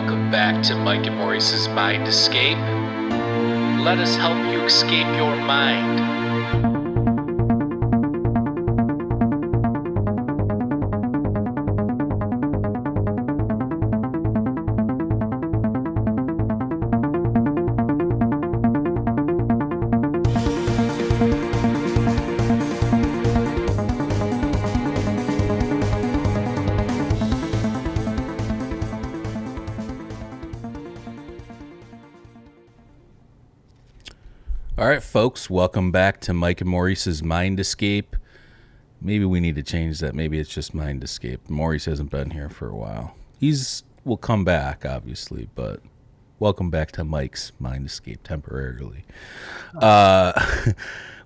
Welcome back to Mike and Maurice's Mind Escape. Let us help you escape your mind. All right, folks, welcome back to Mike and Maurice's Mind Escape. Maybe we need to change that. Maybe it's just Mind Escape. Maurice hasn't been here for a while. Will come back, obviously, but welcome back to Mike's Mind Escape temporarily.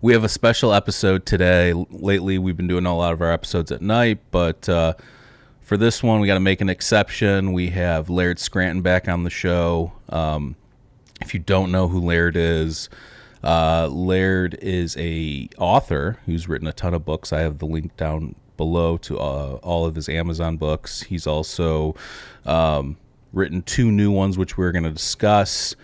We have a special episode today. Lately, we've been doing a lot of our episodes at night, but for this one, we got to make an exception. We have Laird Scranton back on the show. If you don't know who Laird is a author who's written a ton of books. I have the link down below to all of his Amazon books. He's also written two new ones, which we're going to discuss,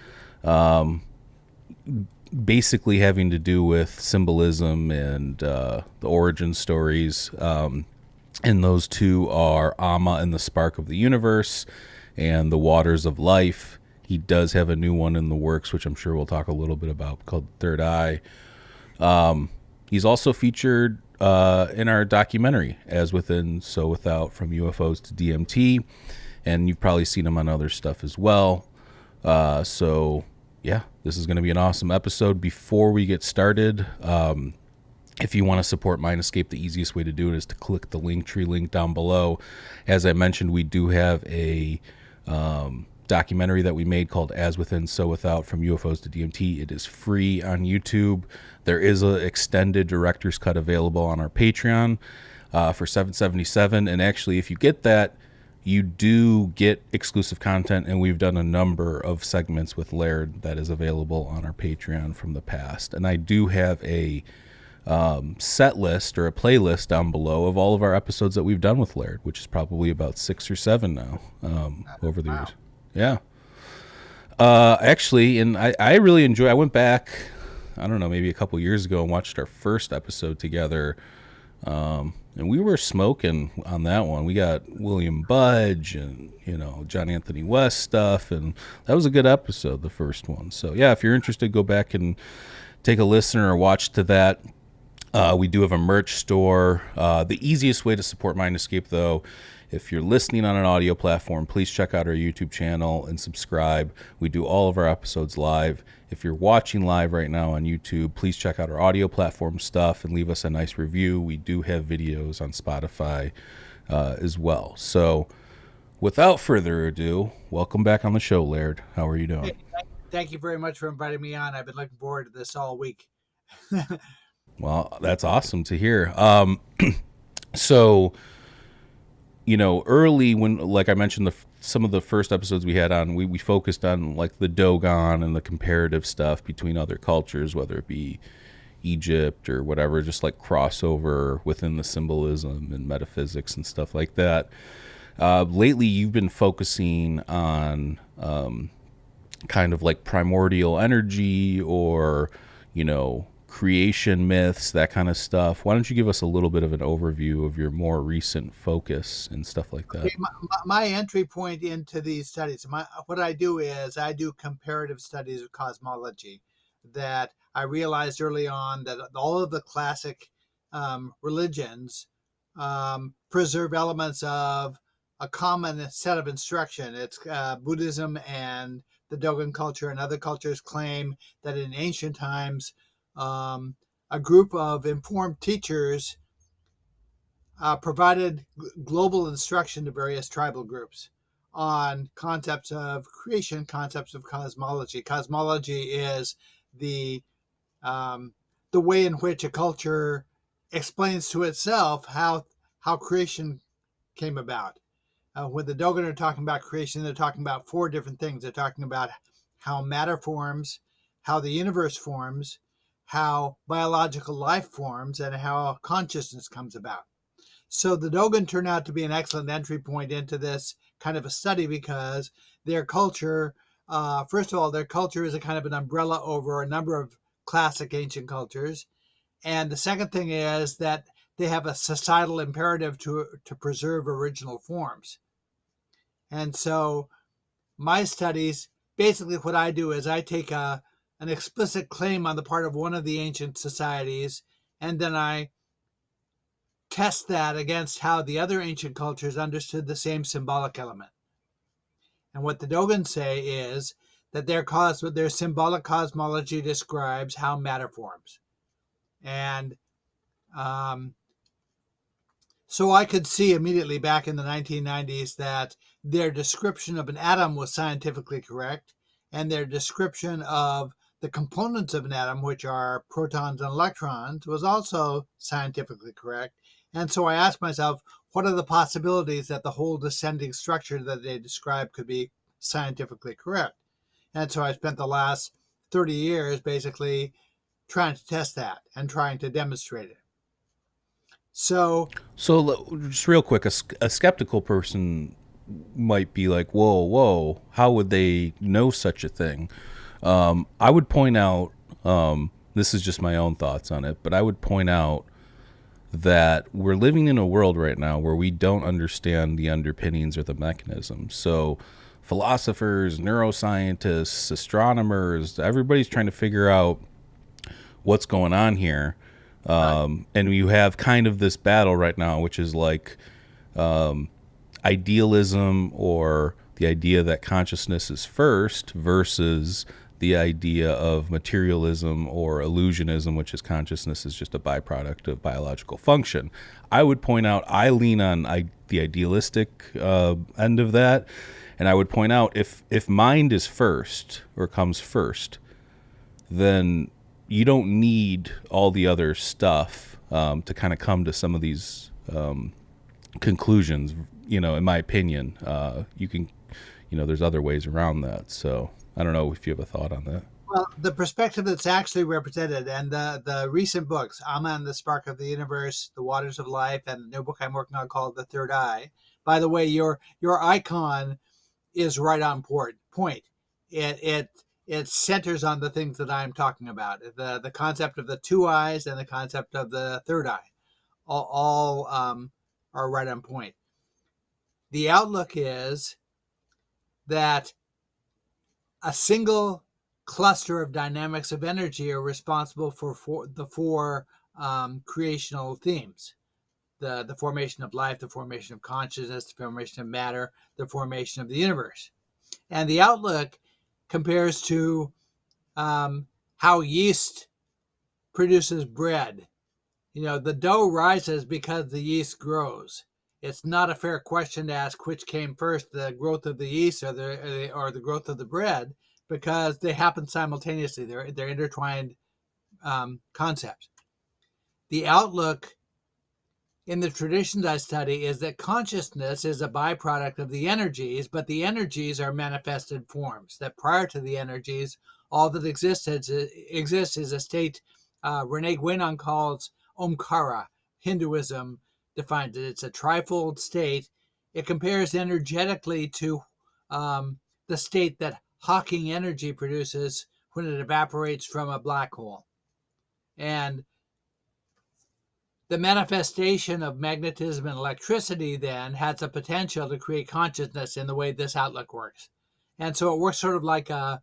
basically having to do with symbolism and the origin stories. And those two are Amma and the Spark of the Universe and The Waters of Life. He does have a new one in the works, which I'm sure we'll talk a little bit about, called Third Eye. He's also featured in our documentary, As Within, So Without, From UFOs to DMT, and you've probably seen him on other stuff as well. So, yeah, this is going to be an awesome episode. Before we get started, if you want to support Mind Escape, the easiest way to do it is to click the LinkTree link down below. As I mentioned, we do have a documentary that we made called As Within, So Without, From UFOs to DMT. It is free on YouTube. There is an extended director's cut available on our Patreon for $7.77. And actually, if you get that, you do get exclusive content, and we've done a number of segments with Laird that is available on our Patreon from the past. And I do have a set list or a playlist down below of all of our episodes that we've done with Laird, which is probably about 6 or 7 now over the years. Yeah. Actually, and I really enjoy, I went back, I don't know, maybe a couple years ago and watched our first episode together. And we were smoking on that one. We got William Budge and, John Anthony West stuff. And that was a good episode, the first one. So, yeah, if you're interested, go back and take a listen or watch to that. We do have a merch store. The easiest way to support Mind Escape, though, if you're listening on an audio platform, please check out our YouTube channel and subscribe. We do all of our episodes live. If you're watching live right now on YouTube, please check out our audio platform stuff and leave us a nice review. We do have videos on Spotify as well. So without further ado, welcome back on the show, Laird. How are you doing? Thank you very much for inviting me on. I've been looking forward to this all week. Well, that's awesome to hear. So, early when, like I mentioned, some of the first episodes we had on, we focused on like the Dogon and the comparative stuff between other cultures, whether it be Egypt or whatever, just like crossover within the symbolism and metaphysics and stuff like that. Lately, you've been focusing on kind of like primordial energy or, creation myths, that kind of stuff. Why don't you give us a little bit of an overview of your more recent focus and stuff like that? Okay, my entry point into these studies, what I do is I do comparative studies of cosmology. That I realized early on that all of the classic religions preserve elements of a common set of instruction. It's Buddhism and the Dogon culture and other cultures claim that in ancient times, a group of informed teachers provided global instruction to various tribal groups on concepts of creation, concepts of cosmology. Cosmology is the way in which a culture explains to itself how creation came about. When the Dogon are talking about creation, they're talking about 4 different things. They're talking about how matter forms, how the universe forms, how biological life forms, and how consciousness comes about. So the Dogon turned out to be an excellent entry point into this kind of a study because their culture, first of all, their culture is a kind of an umbrella over a number of classic ancient cultures. And the second thing is that they have a societal imperative to preserve original forms. And so my studies, basically what I do is I take an explicit claim on the part of one of the ancient societies, and then I test that against how the other ancient cultures understood the same symbolic element. And what the Dogon say is that their symbolic cosmology describes how matter forms. And so I could see immediately back in the 1990s that their description of an atom was scientifically correct, and their description of the components of an atom, which are protons and electrons, was also scientifically correct. And so I asked myself, what are the possibilities that the whole descending structure that they describe could be scientifically correct? And so I spent the last 30 years basically trying to test that and trying to demonstrate it. So just real quick, a skeptical person might be like, whoa, how would they know such a thing? I would point out, this is just my own thoughts on it, but I would point out that we're living in a world right now where we don't understand the underpinnings or the mechanism. So philosophers, neuroscientists, astronomers, everybody's trying to figure out what's going on here. And you have kind of this battle right now, which is like idealism, or the idea that consciousness is first, versus the idea of materialism or illusionism, which is consciousness is just a byproduct of biological function. I would point out I lean on the idealistic end of that, and I would point out if mind is first or comes first, then you don't need all the other stuff to kind of come to some of these conclusions. In my opinion, you can, there's other ways around that. So I don't know if you have a thought on that. Well, the perspective that's actually represented, and the recent books, Alma and the Spark of the Universe, The Waters of Life, and the new book I'm working on called The Third Eye. By the way, your icon is right on point. It centers on the things that I'm talking about. The concept of the two eyes and the concept of the third eye, all are right on point. The outlook is that a single cluster of dynamics of energy are responsible for the four creational themes: the formation of life, the formation of consciousness, the formation of matter, the formation of the universe. And the outlook compares to how yeast produces bread. The dough rises because the yeast grows. It's not a fair question to ask which came first, the growth of the yeast or the growth of the bread, because they happen simultaneously. They're intertwined concepts. The outlook in the traditions I study is that consciousness is a byproduct of the energies, but the energies are manifested forms, that prior to the energies, all that exists is a state Rene Wayan calls Omkara. Hinduism defines it. It's a trifold state. It compares energetically to the state that Hawking energy produces when it evaporates from a black hole. And the manifestation of magnetism and electricity then has a potential to create consciousness in the way this outlook works. And so it works sort of like a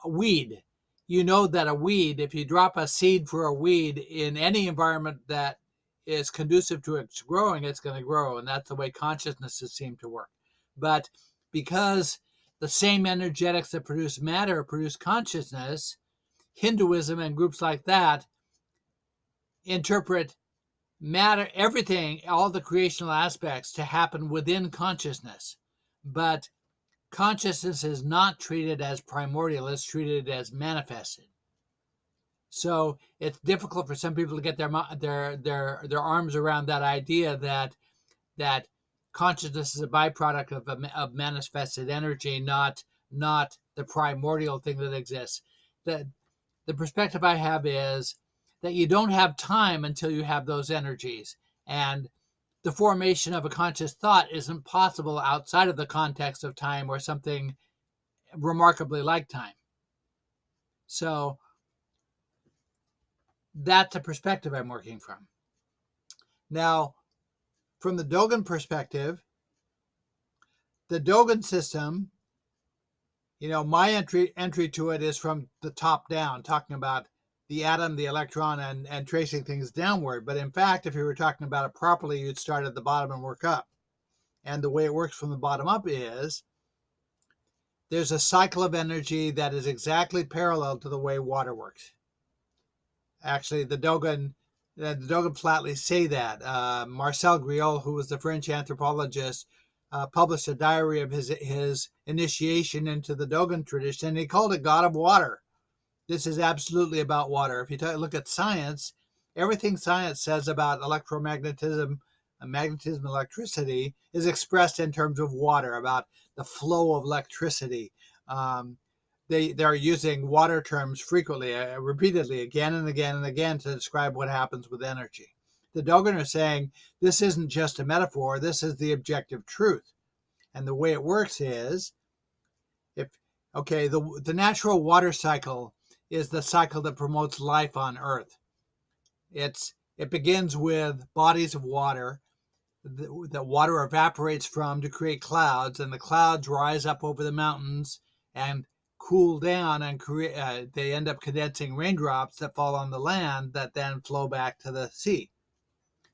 weed. You know that a weed, if you drop a seed for a weed in any environment that is conducive to its growing, it's going to grow. And that's the way consciousnesses seem to work. But because the same energetics that produce matter produce consciousness, Hinduism and groups like that interpret matter, everything, all the creational aspects to happen within consciousness. But consciousness is not treated as primordial, it's treated as manifested. So it's difficult for some people to get their arms around that idea that consciousness is a byproduct of manifested energy, not the primordial thing that exists. The perspective I have is that you don't have time until you have those energies. And the formation of a conscious thought isn't possible outside of the context of time or something remarkably like time. So that's a perspective I'm working from. Now, from the Dogen perspective, the Dogen system, my entry to it is from the top down, talking about the atom, the electron, and tracing things downward. But in fact, if you were talking about it properly, you'd start at the bottom and work up. And the way it works from the bottom up is there's a cycle of energy that is exactly parallel to the way water works. Actually, the Dogen flatly say that. Marcel Griol, who was the French anthropologist, published a diary of his initiation into the Dogen tradition, and he called it God of Water. This is absolutely about water. If you look at science, everything science says about electromagnetism, magnetism, electricity is expressed in terms of water, about the flow of electricity. They're using water terms frequently, repeatedly, again and again and again to describe what happens with energy. The Dogen are saying this isn't just a metaphor, this is the objective truth. And the way it works is, the natural water cycle is the cycle that promotes life on Earth. It begins with bodies of water that water evaporates from to create clouds, and the clouds rise up over the mountains and cool down and they end up condensing raindrops that fall on the land that then flow back to the sea.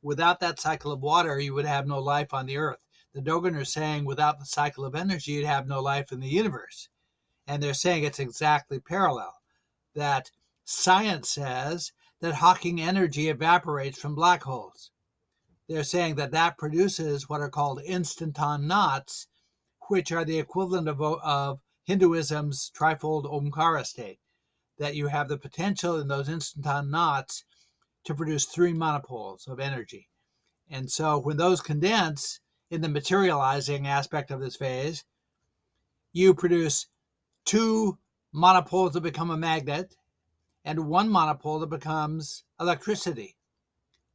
Without that cycle of water, you would have no life on the Earth. The Dogen are saying without the cycle of energy, you'd have no life in the universe. And they're saying it's exactly parallel. That science says that Hawking energy evaporates from black holes. They're saying that produces what are called instanton knots, which are the equivalent of Hinduism's trifold Omkara state, that you have the potential in those instanton knots to produce 3 monopoles of energy. And so when those condense in the materializing aspect of this phase, you produce 2 monopoles that become a magnet and 1 monopole that becomes electricity.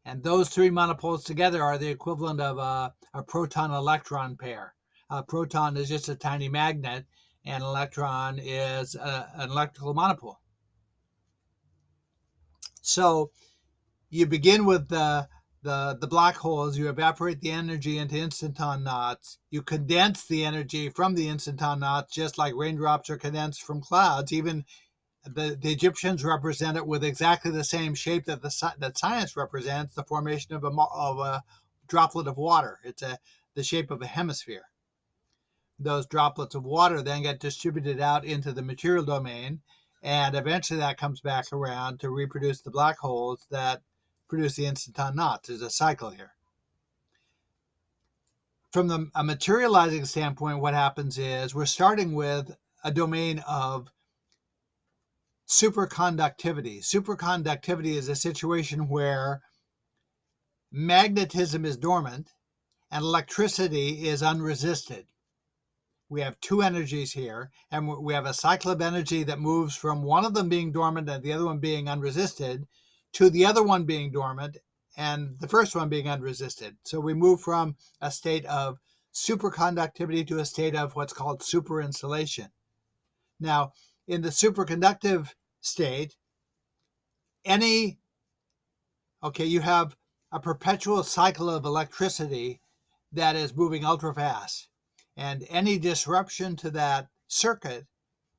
And those 3 monopoles together are the equivalent of a proton-electron pair. A proton is just a tiny magnet, and an electron is an electrical monopole. So you begin with the black holes, you evaporate the energy into instanton knots, you condense the energy from the instanton knots, just like raindrops are condensed from clouds. Even the Egyptians represent it with exactly the same shape that science represents, the formation of a droplet of water. It's the shape of a hemisphere. Those droplets of water then get distributed out into the material domain, and eventually that comes back around to reproduce the black holes that produce the instanton knots. There's a cycle here. From a materializing standpoint, what happens is we're starting with a domain of superconductivity. Superconductivity is a situation where magnetism is dormant and electricity is unresisted. We have 2 energies here, and we have a cycle of energy that moves from one of them being dormant and the other one being unresisted to the other one being dormant and the first one being unresisted. So we move from a state of superconductivity to a state of what's called superinsulation. Now, in the superconductive state, you have a perpetual cycle of electricity that is moving ultra fast. And any disruption to that circuit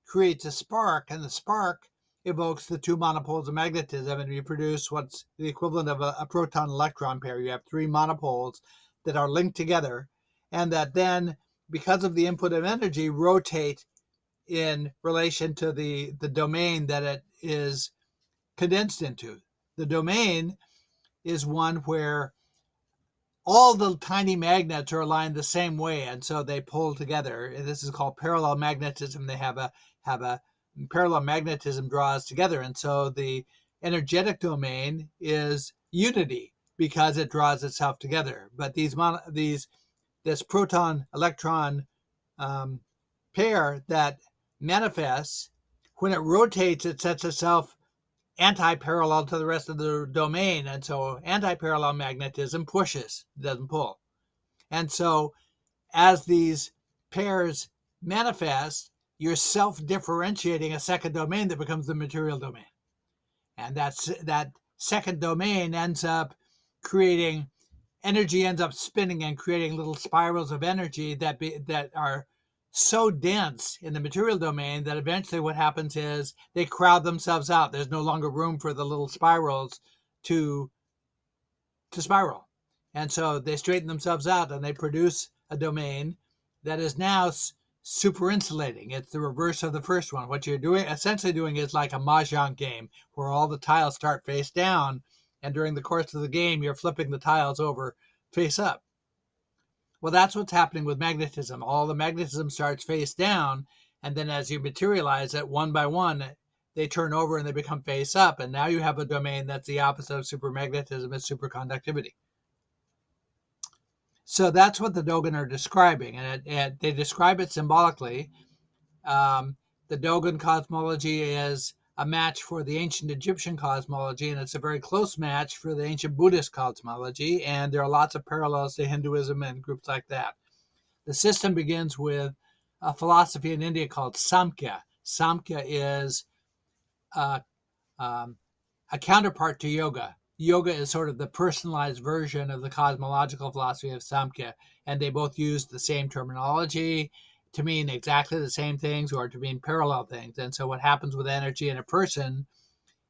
creates a spark, and the spark evokes the 2 monopoles of magnetism, and you produce what's the equivalent of a proton-electron pair. You have 3 monopoles that are linked together, and that then, because of the input of energy, rotate in relation to the domain that it is condensed into. The domain is one where all the tiny magnets are aligned the same way, and so they pull together. This is called parallel magnetism. They have a parallel magnetism draws together, and so the energetic domain is unity because it draws itself together. But this proton electron pair that manifests, when it rotates, it sets itself anti-parallel to the rest of the domain. And so anti-parallel magnetism pushes, doesn't pull. And so as these pairs manifest, you're self-differentiating a second domain that becomes the material domain. And that second domain ends up creating energy, ends up spinning and creating little spirals of energy that are so dense in the material domain that eventually what happens is they crowd themselves out. There's no longer room for the little spirals to spiral. And so they straighten themselves out and they produce a domain that is now super insulating. It's the reverse of the first one. What you're doing, essentially doing, is like a mahjong game where all the tiles start face down, and during the course of the game, you're flipping the tiles over face up. Well, that's what's happening with magnetism. All the magnetism starts face down, and then as you materialize it one by one, they turn over and they become face up, and now you have a domain that's the opposite of supermagnetism, is superconductivity. So that's what the Dogon are describing, and they describe it symbolically. The Dogon cosmology is a match for the ancient Egyptian cosmology, and it's a very close match for the ancient Buddhist cosmology, and there are lots of parallels to Hinduism and groups like that. The system begins with a philosophy in India called Samkhya. Samkhya is a counterpart to yoga. Yoga is sort of the personalized version of the cosmological philosophy of Samkhya, and they both use the same terminology to mean exactly the same things or to mean parallel things. And so what happens with energy in a person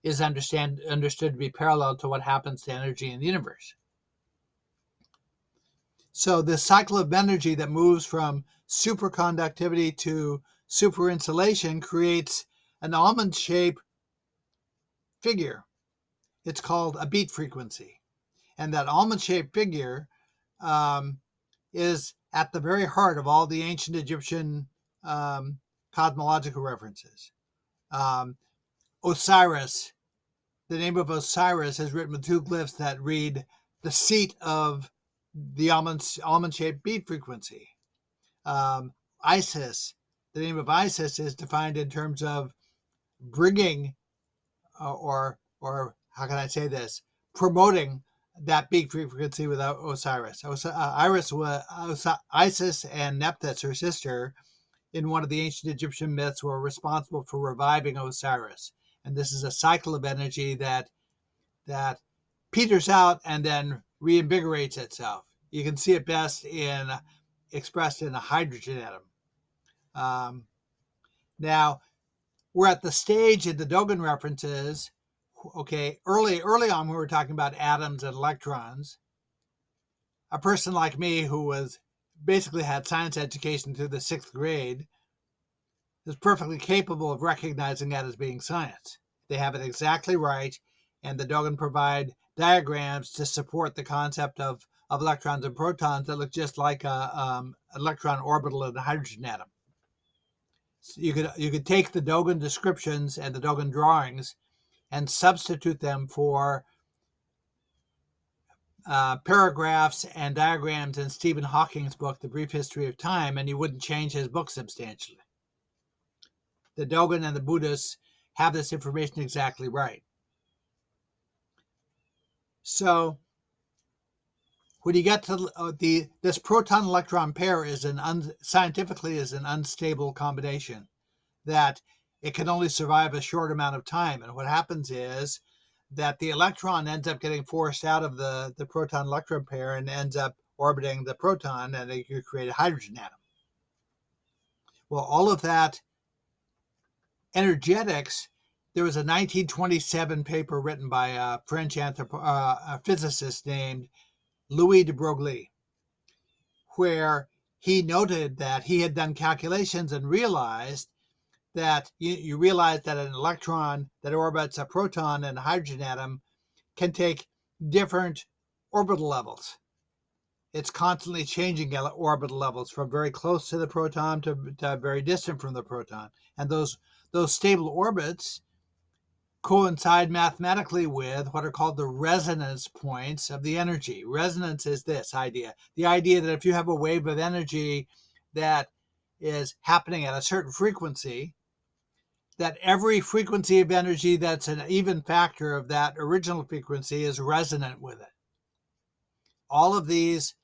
is understood to be parallel to what happens to energy in the universe. So this cycle of energy that moves from superconductivity to superinsulation creates an almond-shaped figure. It's called a beat frequency. And that almond-shaped figure is at the very heart of all the ancient Egyptian cosmological references. Osiris, the name of Osiris is written with two glyphs that read the seat of the almond-shaped beat frequency. Isis, the name of Isis is defined in terms of bringing or how can I say this, promoting that beat frequency without Osiris. Isis and Nephthys, her sister, in one of the ancient Egyptian myths, were responsible for reviving Osiris. And this is a cycle of energy that peters out and then reinvigorates itself. You can see it best expressed in a hydrogen atom. Now, we're at the stage in the Dogen references. Okay, early on, when we were talking about atoms and electrons, a person like me who was basically had science education through the 6th grade is perfectly capable of recognizing that as being science. They have it exactly right, and the Dogen provide diagrams to support the concept of electrons and protons that look just like an electron orbital in a hydrogen atom. So you could take the Dogen descriptions and the Dogen drawings and substitute them for paragraphs and diagrams in Stephen Hawking's book, The Brief History of Time, and you wouldn't change his book substantially. The Dogen and the Buddhists have this information exactly right. So when you get to this proton-electron pair is scientifically is an unstable combination, that it can only survive a short amount of time. And what happens is that the electron ends up getting forced out of the proton-electron pair and ends up orbiting the proton, and you create a hydrogen atom. Well, all of that energetics, there was a 1927 paper written by a French physicist named Louis de Broglie, where he noted that he had done calculations and realized that you realize that an electron that orbits a proton and a hydrogen atom can take different orbital levels. It's constantly changing orbital levels from very close to the proton to very distant from the proton. And those stable orbits coincide mathematically with what are called the resonance points of the energy. Resonance is this idea, the idea that if you have a wave of energy that is happening at a certain frequency, that every frequency of energy that's an even factor of that original frequency is resonant with it. All of these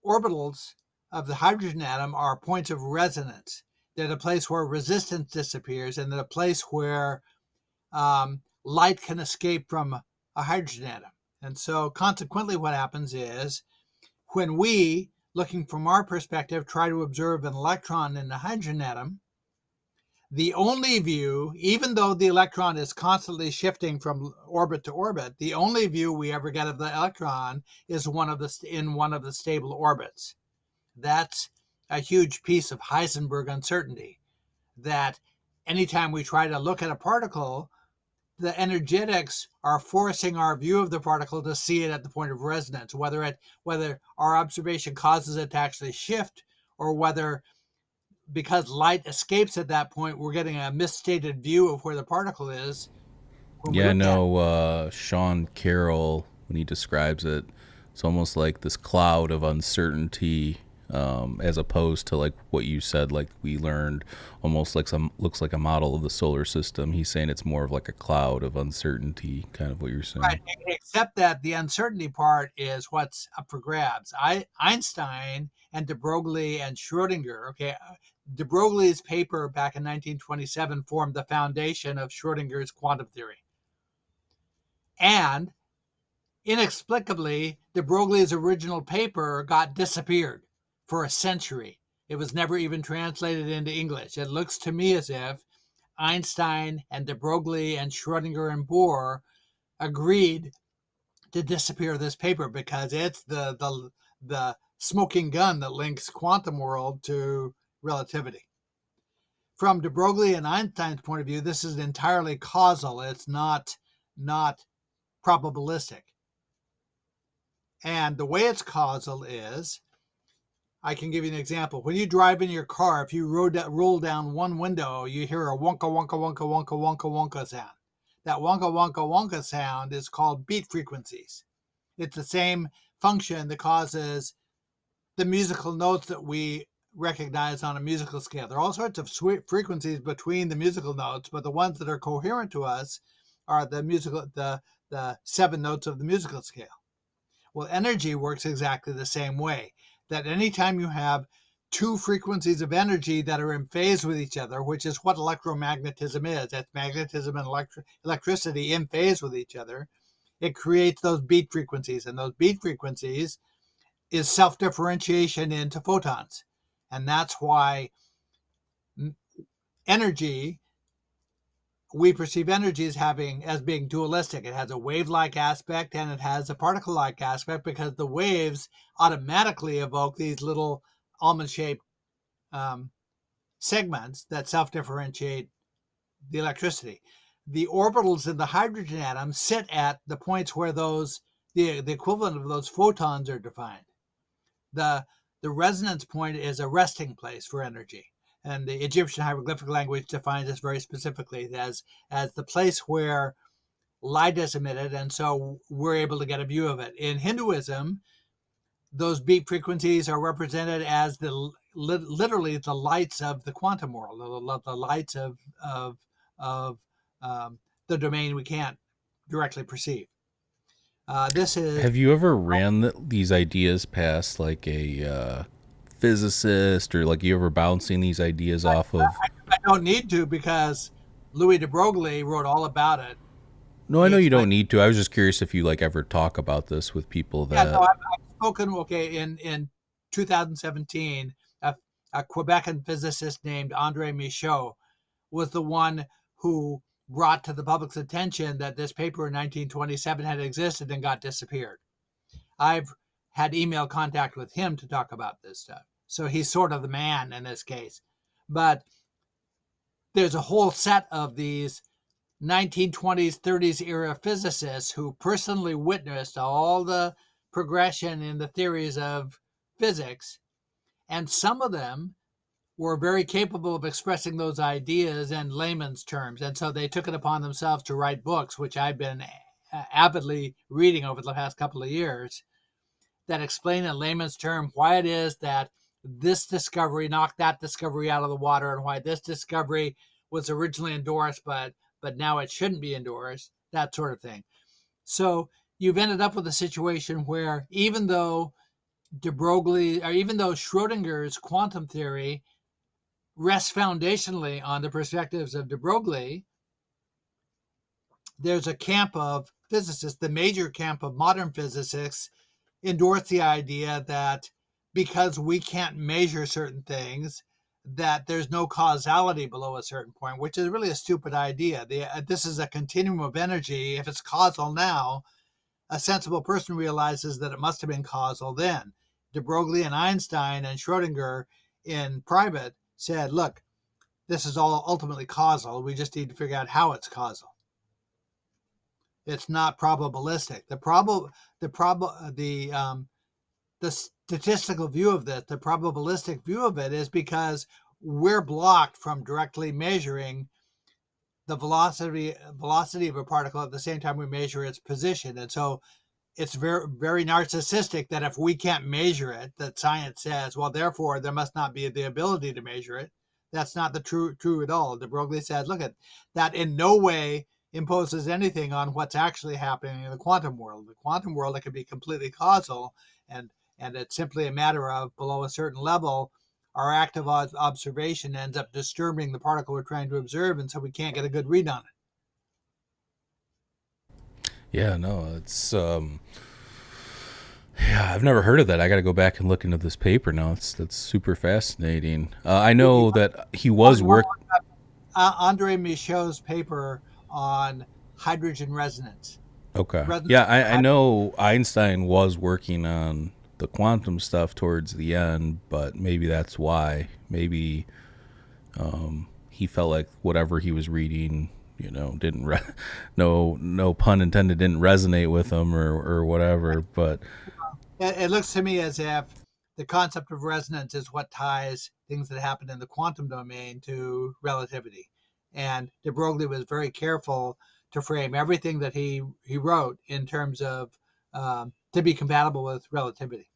orbitals of the hydrogen atom are points of resonance. They're the place where resistance disappears, and they're the place where light can escape from a hydrogen atom. And so consequently what happens is when we, looking from our perspective, try to observe an electron in the hydrogen atom, the only view, even though the electron is constantly shifting from orbit to orbit, the only view we ever get of the electron is in one of the stable orbits. That's a huge piece of Heisenberg uncertainty, that anytime we try to look at a particle, the energetics are forcing our view of the particle to see it at the point of resonance, whether our observation causes it to actually shift, or whether because light escapes at that point, we're getting a misstated view of where the particle is. Yeah, I know Sean Carroll, when he describes it, it's almost like this cloud of uncertainty, as opposed to like what you said, like we learned almost like looks like a model of the solar system. He's saying it's more of like a cloud of uncertainty, kind of what you're saying. Right, except that the uncertainty part is what's up for grabs. Einstein and de Broglie and Schrödinger, okay, de Broglie's paper back in 1927 formed the foundation of Schrödinger's quantum theory. And inexplicably, de Broglie's original paper got disappeared for a century. It was never even translated into English. It looks to me as if Einstein and de Broglie and Schrödinger and Bohr agreed to disappear this paper because it's the smoking gun that links quantum world to relativity. From de Broglie and Einstein's point of view, this is entirely causal. It's not probabilistic. And the way it's causal is, I can give you an example. When you drive in your car, if you roll down one window, you hear a wonka, wonka, wonka, wonka, wonka, wonka sound. That wonka, wonka, wonka sound is called beat frequencies. It's the same function that causes the musical notes that we recognize on a musical scale. There are all sorts of frequencies between the musical notes, but the ones that are coherent to us are the 7 notes of the musical scale. Well, energy works exactly the same way. That anytime you have 2 frequencies of energy that are in phase with each other, which is what electromagnetism is, that's magnetism and electricity in phase with each other, it creates those beat frequencies. And those beat frequencies is self-differentiation into photons. And that's why energy, we perceive energy as being dualistic. It has a wave-like aspect and it has a particle-like aspect, because the waves automatically evoke these little almond-shaped segments that self-differentiate the electricity. The orbitals in the hydrogen atom sit at the points where the equivalent of those photons are defined. The resonance point is a resting place for energy. And the Egyptian hieroglyphic language defines this very specifically as the place where light is emitted, and so we're able to get a view of it. In Hinduism, those beat frequencies are represented as literally the lights of the quantum world, the lights of the domain we can't directly perceive. Have you ever ran these ideas past like a physicist, or like you ever bouncing these ideas off of? I don't need to, because Louis de Broglie wrote all about it. No, I know you don't need to. I was just curious if you like ever talk about this with people that. Yeah, no, I've spoken. Okay, in 2017, a Quebecan physicist named Andre Michaud was the one who brought to the public's attention that this paper in 1927 had existed and got disappeared. I've had email contact with him to talk about this stuff. So he's sort of the man in this case. But there's a whole set of these 1920s, 30s era physicists who personally witnessed all the progression in the theories of physics. And some of them were very capable of expressing those ideas in layman's terms. And so they took it upon themselves to write books, which I've been avidly reading over the past couple of years, that explain in layman's terms why it is that this discovery knocked that discovery out of the water, and why this discovery was originally endorsed, but now it shouldn't be endorsed, that sort of thing. So you've ended up with a situation where even though de Broglie, or even though Schrodinger's quantum theory rests foundationally on the perspectives of de Broglie, there's a camp of physicists, the major camp of modern physicists, endorse the idea that because we can't measure certain things, that there's no causality below a certain point, which is really a stupid idea. This is a continuum of energy. If it's causal now, a sensible person realizes that it must have been causal then. De Broglie and Einstein and Schrodinger in private said, look, this is all ultimately causal. We just need to figure out how it's causal. It's not probabilistic. The statistical view of this, the probabilistic view of it, is because we're blocked from directly measuring the velocity of a particle at the same time we measure its position. And so it's very, very narcissistic that if we can't measure it, that science says, well, therefore there must not be the ability to measure it. That's not the true at all. De Broglie said, look at that, in no way imposes anything on what's actually happening in the quantum world. The quantum world, it can be completely causal, and it's simply a matter of below a certain level, our active observation ends up disturbing the particle we're trying to observe, and so we can't get a good read on it. Yeah, no, it's yeah, I've never heard of that. I got to go back and look into this paper now. That's super fascinating. I know that he was working. Andre Michaud's paper on hydrogen resonance. Okay. Yeah, I know Einstein was working on the quantum stuff towards the end, but maybe that's why. Maybe he felt like whatever he was reading, didn't no pun intended, didn't resonate with him or whatever. But it looks to me as if the concept of resonance is what ties things that happen in the quantum domain to relativity. And de Broglie was very careful to frame everything that he wrote in terms of to be compatible with relativity.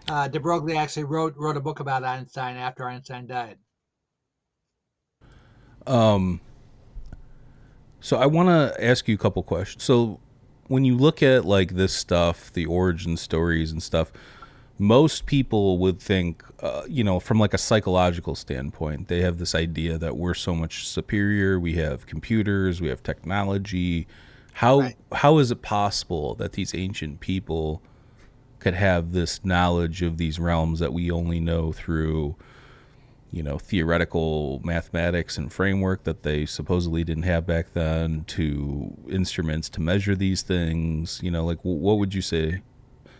De Broglie actually wrote a book about Einstein after Einstein died. So I want to ask you a couple questions. So when you look at like this stuff, the origin stories and stuff, most people would think, from like a psychological standpoint, they have this idea that we're so much superior. We have computers, we have technology. How is it possible that these ancient people could have this knowledge of these realms that we only know through, theoretical mathematics and framework that they supposedly didn't have back then, to instruments to measure these things? What would you say?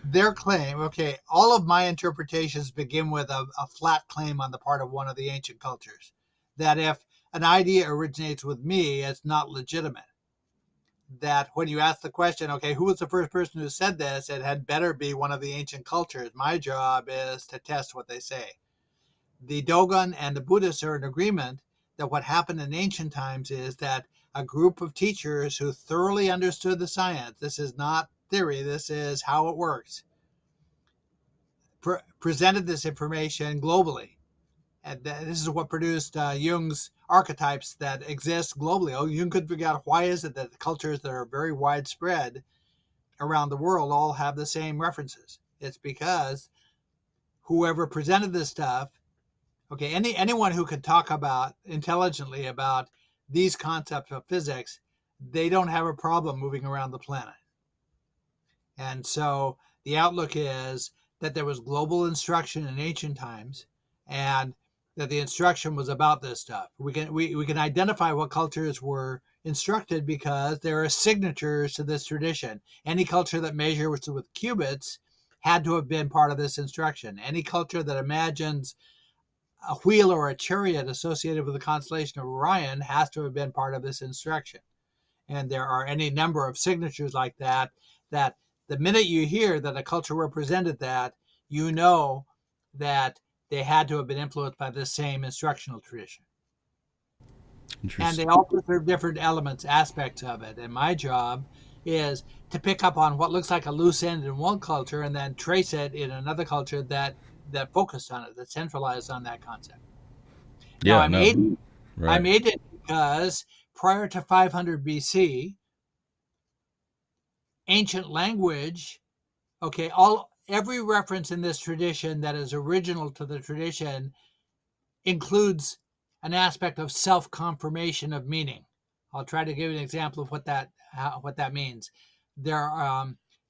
Their claim, okay, all of my interpretations begin with a flat claim on the part of one of the ancient cultures, that if an idea originates with me, it's not legitimate. That when you ask the question, okay, who was the first person who said this, it had better be one of the ancient cultures. My job is to test what they say. The Dogon and the Buddhists are in agreement that what happened in ancient times is that a group of teachers who thoroughly understood the science, this is not theory, this is how it works, presented this information globally. And this is what produced Jung's archetypes that exist globally. Jung could figure out why is it that the cultures that are very widespread around the world all have the same references. It's because whoever presented this stuff, okay, anyone who can talk about intelligently about these concepts of physics, they don't have a problem moving around the planet. And so the outlook is that there was global instruction in ancient times, and that the instruction was about this stuff. We can identify what cultures were instructed because there are signatures to this tradition. Any culture that measures with cubits had to have been part of this instruction. Any culture that imagines a wheel or a chariot associated with the constellation of Orion has to have been part of this instruction. And there are any number of signatures like that, that the minute you hear that a culture represented that, you know that they had to have been influenced by this same instructional tradition. And they all preserve different elements, aspects of it. And my job is to pick up on what looks like a loose end in one culture and then trace it in another culture that focused on it, that centralized on that concept. Yeah, now, I Right. made it because prior to 500 BC, ancient language, okay, every reference in this tradition that is original to the tradition includes an aspect of self-confirmation of meaning. I'll try to give you an example of what that means.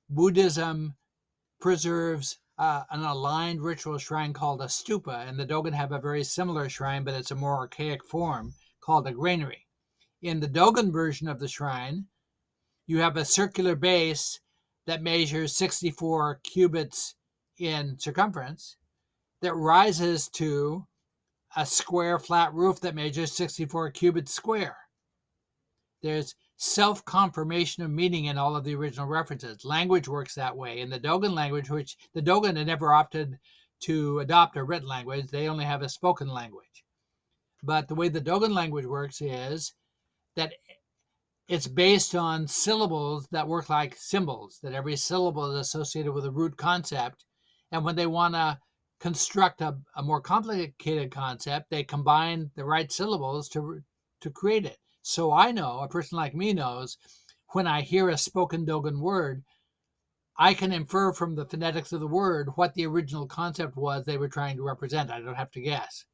Buddhism preserves an aligned ritual shrine called a stupa, and the Dogon have a very similar shrine, but it's a more archaic form called a granary. In the Dogon version of the shrine, you have a circular base that measures 64 cubits in circumference that rises to a square flat roof that measures 64 cubits square. There's self-confirmation of meaning in all of the original references. Language works that way. In the Dogon language, which the Dogon had never opted to adopt a written language, they only have a spoken language. But the way the Dogon language works is that it's based on syllables that work like symbols, that every syllable is associated with a root concept. And when they want to construct a more complicated concept, they combine the right syllables to create it. So I know, a person like me knows, when I hear a spoken Dogon word, I can infer from the phonetics of the word what the original concept was they were trying to represent. I don't have to guess.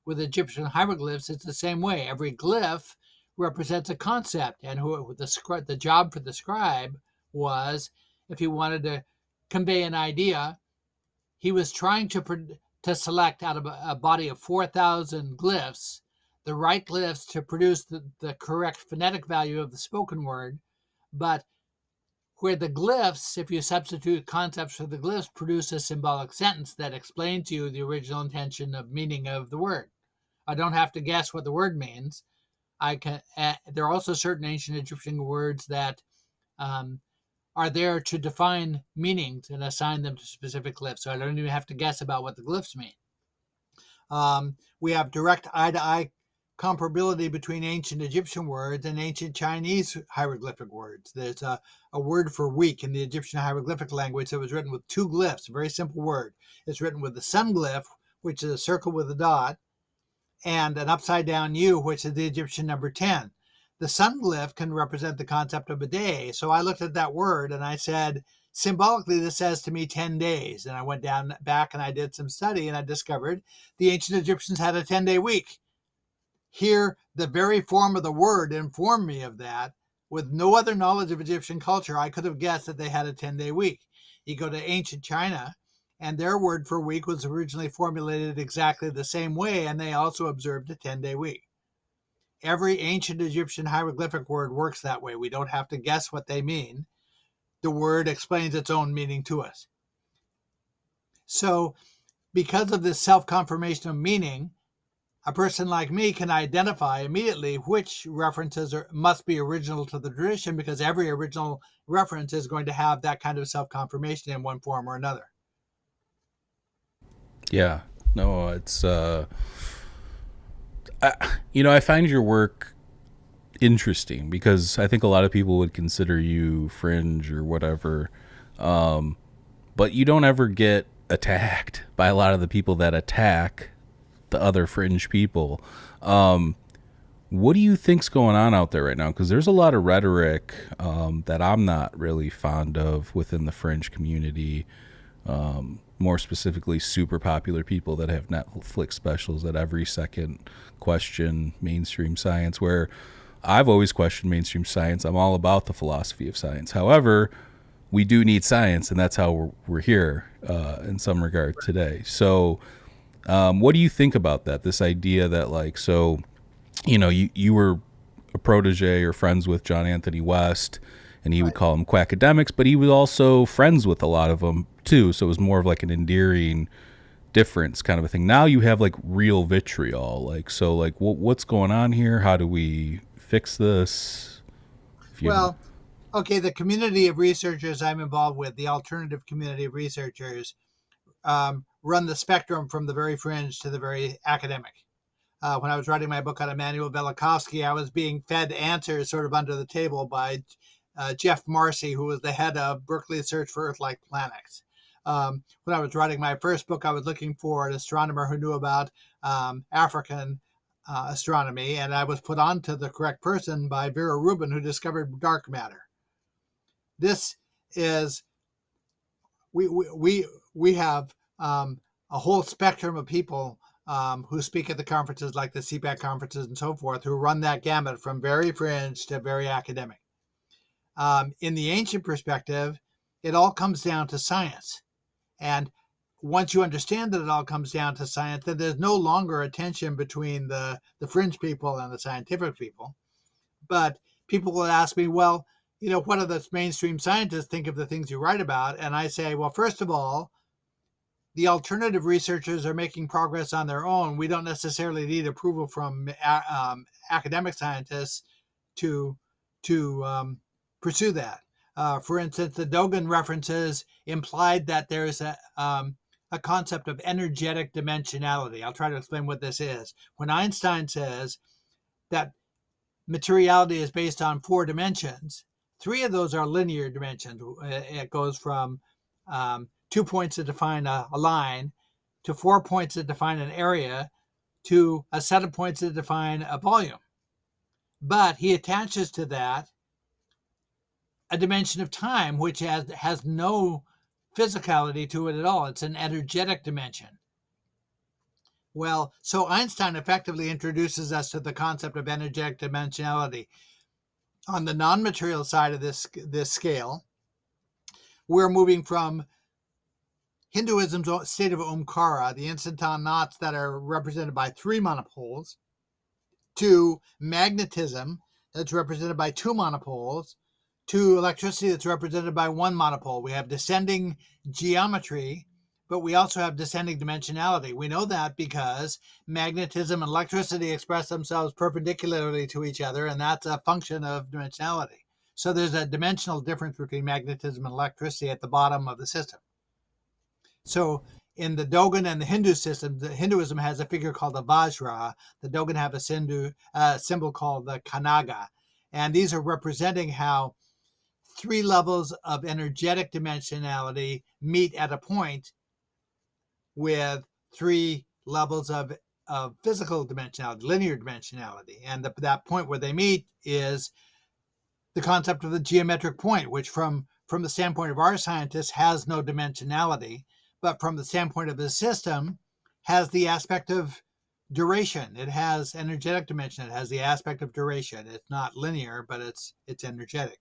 With Egyptian hieroglyphs, it's the same way. Every glyph represents a concept, and the job for the scribe was, if he wanted to convey an idea, he was trying to select out of a body of 4,000 glyphs the right glyphs to produce the correct phonetic value of the spoken word, but where the glyphs, if you substitute concepts for the glyphs, produce a symbolic sentence that explains to you the original intention of meaning of the word. I don't have to guess what the word means. There are also certain ancient Egyptian words that are there to define meanings and assign them to specific glyphs. So I don't even have to guess about what the glyphs mean. We have direct eye-to-eye comparability between ancient Egyptian words and ancient Chinese hieroglyphic words. There's a word for week in the Egyptian hieroglyphic language that was written with two glyphs, a very simple word. It's written with the sun glyph, which is a circle with a dot, and an upside down U, which is the Egyptian number 10. The sun glyph can represent the concept of a day. So I looked at that word and I said, symbolically, this says to me 10 days. And I went back and I did some study and I discovered the ancient Egyptians had a 10-day week. Here, the very form of the word informed me of that. With no other knowledge of Egyptian culture, I could have guessed that they had a 10-day week. You go to ancient China, and their word for week was originally formulated exactly the same way, and they also observed a 10-day week. Every ancient Egyptian hieroglyphic word works that way. We don't have to guess what they mean. The word explains its own meaning to us. So, because of this self-confirmation of meaning, a person like me can identify immediately which references must be original to the tradition, because every original reference is going to have that kind of self-confirmation in one form or another. Yeah. No, it's I find your work interesting because I think a lot of people would consider you fringe or whatever, but you don't ever get attacked by a lot of the people that attack the other fringe people. What do you think's going on out there right now? Because there's a lot of rhetoric that I'm not really fond of within the fringe community. More specifically, super popular people that have Netflix specials that every second question mainstream science, where I've always questioned mainstream science. I'm all about the philosophy of science. However, we do need science, and that's how we're here in some regard today. So what do you think about that? This idea that, like, so, you were a protege or friends with John Anthony West, and he would call them quackademics, but he was also friends with a lot of them too. So it was more of like an endearing difference kind of a thing. Now you have like real vitriol. Like, so like what's going on here? How do we fix this? Okay, the community of researchers I'm involved with, the alternative community of researchers, run the spectrum from the very fringe to the very academic. When I was writing my book on Immanuel Velikovsky, I was being fed answers sort of under the table by Jeff Marcy, who was the head of Berkeley Search for Earth-like Planets. When I was writing my first book, I was looking for an astronomer who knew about African astronomy, and I was put on to the correct person by Vera Rubin, who discovered dark matter. This is we have a whole spectrum of people who speak at the conferences, like the CPAC conferences and so forth, who run that gamut from very fringe to very academic. In the ancient perspective, it all comes down to science. And once you understand that it all comes down to science, then there's no longer a tension between the fringe people and the scientific people. But people will ask me, well, what do the mainstream scientists think of the things you write about? And I say, well, first of all, the alternative researchers are making progress on their own. We don't necessarily need approval from academic scientists to pursue that. For instance, the Dogen references implied that there is a concept of energetic dimensionality. I'll try to explain what this is. When Einstein says that materiality is based on 4 dimensions, 3 of those are linear dimensions. It goes from 2 points that define a line, to 4 points that define an area, to a set of points that define a volume. But he attaches to that a dimension of time, which has no physicality to it at all. It's an energetic dimension. Well, so Einstein effectively introduces us to the concept of energetic dimensionality. On the non-material side of this scale, we're moving from Hinduism's state of Omkara, the instanton knots that are represented by 3 monopoles, to magnetism that's represented by 2 monopoles, to electricity that's represented by 1 monopole. We have descending geometry, but we also have descending dimensionality. We know that because magnetism and electricity express themselves perpendicularly to each other, and that's a function of dimensionality. So there's a dimensional difference between magnetism and electricity at the bottom of the system. So in the Dogon and the Hindu system, the Hinduism has a figure called the Vajra. The Dogon have a symbol called the Kanaga. And these are representing how 3 levels of energetic dimensionality meet at a point with 3 levels of physical dimensionality, linear dimensionality. And that point where they meet is the concept of the geometric point, which from the standpoint of our scientists has no dimensionality, but from the standpoint of the system has the aspect of duration. It has energetic dimension. It has the aspect of duration. It's not linear, but it's energetic.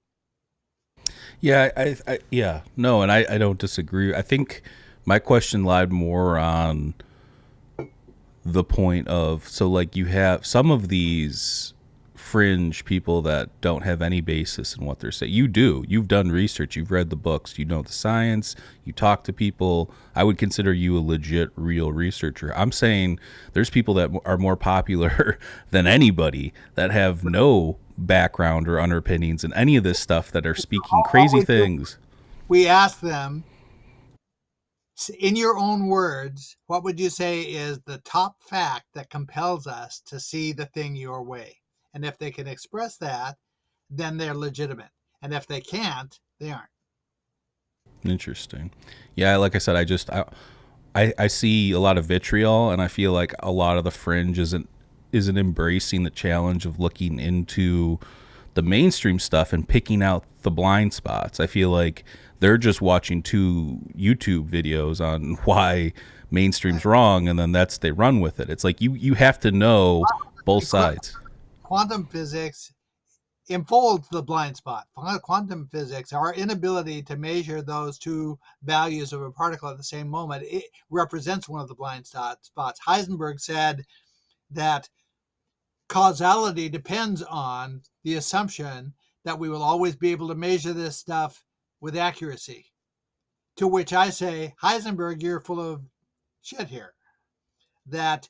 Yeah, I don't disagree. I think my question lied more on the point of, so like you have some of these fringe people that don't have any basis in what they're saying. You've done research, you've read the books, you know the science, you talk to people. I would consider you a legit, real researcher. I'm saying there's people that are more popular than anybody that have no background or underpinnings in any of this stuff that are speaking crazy things. We ask them, in your own words, what would you say is the top fact that compels us to see the thing your way? And if they can express that, then they're legitimate. And if they can't, they aren't. Interesting. Yeah, like I said, I see a lot of vitriol, and I feel like a lot of the fringe isn't embracing the challenge of looking into the mainstream stuff and picking out the blind spots. I feel like they're just watching 2 YouTube videos on why mainstream's wrong, and then they run with it. It's like you have to know both sides. Quantum physics enfolds the blind spot. Quantum physics, our inability to measure those 2 values of a particle at the same moment, it represents one of the blind spots. Heisenberg said that causality depends on the assumption that we will always be able to measure this stuff with accuracy. To which I say, Heisenberg, you're full of shit here. That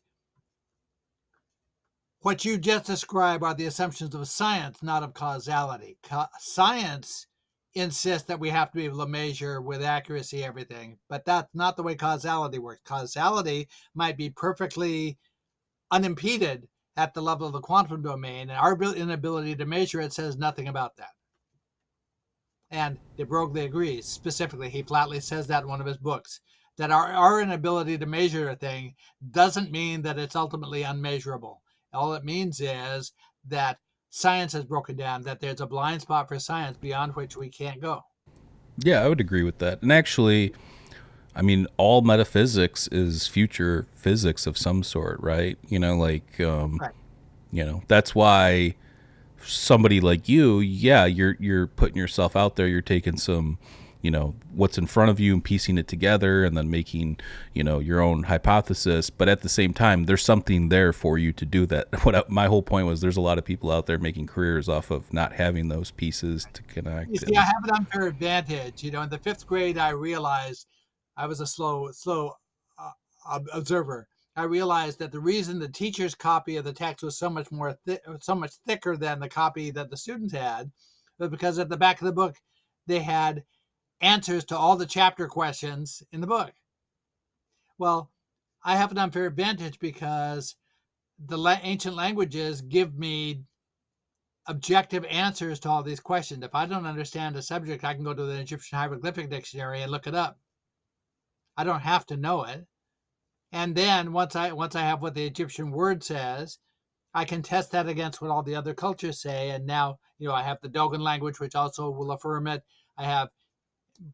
what you just described are the assumptions of science, not of causality. Science insists that we have to be able to measure with accuracy everything, but that's not the way causality works. Causality might be perfectly unimpeded at the level of the quantum domain, and our inability to measure it says nothing about that. And de Broglie agrees. Specifically, he flatly says that in one of his books, that our inability to measure a thing doesn't mean that it's ultimately unmeasurable. All it means is that science has broken down, that there's a blind spot for science beyond which we can't go. Yeah, I would agree with that. And actually, I mean, all metaphysics is future physics of some sort, right? Right. That's why somebody like you, yeah, you're putting yourself out there, you're taking some, what's in front of you and piecing it together and then making, your own hypothesis. But at the same time, there's something there for you to do that. My whole point was there's a lot of people out there making careers off of not having those pieces to connect. You see, I have an unfair advantage. In the fifth grade, I realized I was a slow observer. I realized that the reason the teacher's copy of the text was so much thicker than the copy that the students had was because at the back of the book, they had answers to all the chapter questions in the book. Well, I have an unfair advantage because the ancient languages give me objective answers to all these questions. If I don't understand a subject, I can go to the Egyptian hieroglyphic dictionary and look it up. I don't have to know it. And then once I have what the Egyptian word says, I can test that against what all the other cultures say. And now, I have the Dogon language, which also will affirm it. I have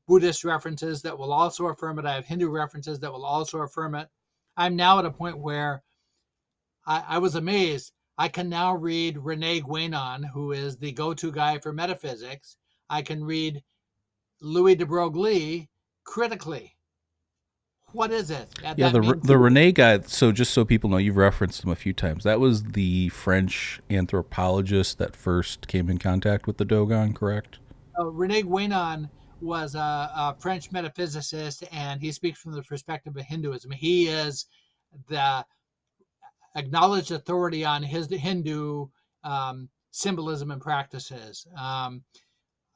Buddhist references that will also affirm it. I have Hindu references that will also affirm it. I'm now at a point where I was amazed. I can now read Rene Wayan, who is the go-to guy for metaphysics. I can read Louis de Broglie critically. What is it? Yeah, the Rene guy, so just so people know, you've referenced him a few times. That was the French anthropologist that first came in contact with the Dogon, correct? Rene Wayan was a French metaphysicist, and he speaks from the perspective of Hinduism. He is the acknowledged authority on his Hindu symbolism and practices.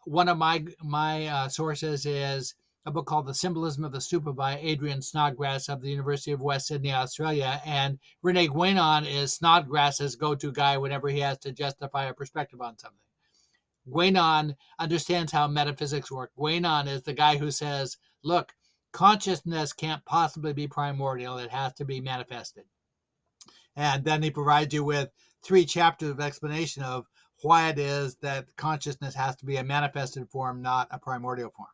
One of my sources is a book called The Symbolism of the Stupa by Adrian Snodgrass of the University of West Sydney, Australia. And Rene Wayan is Snodgrass's go-to guy whenever he has to justify a perspective on something. Wayan understands how metaphysics work. Wayan is the guy who says, look, consciousness can't possibly be primordial. It has to be manifested. And then he provides you with 3 chapters of explanation of why it is that consciousness has to be a manifested form, not a primordial form.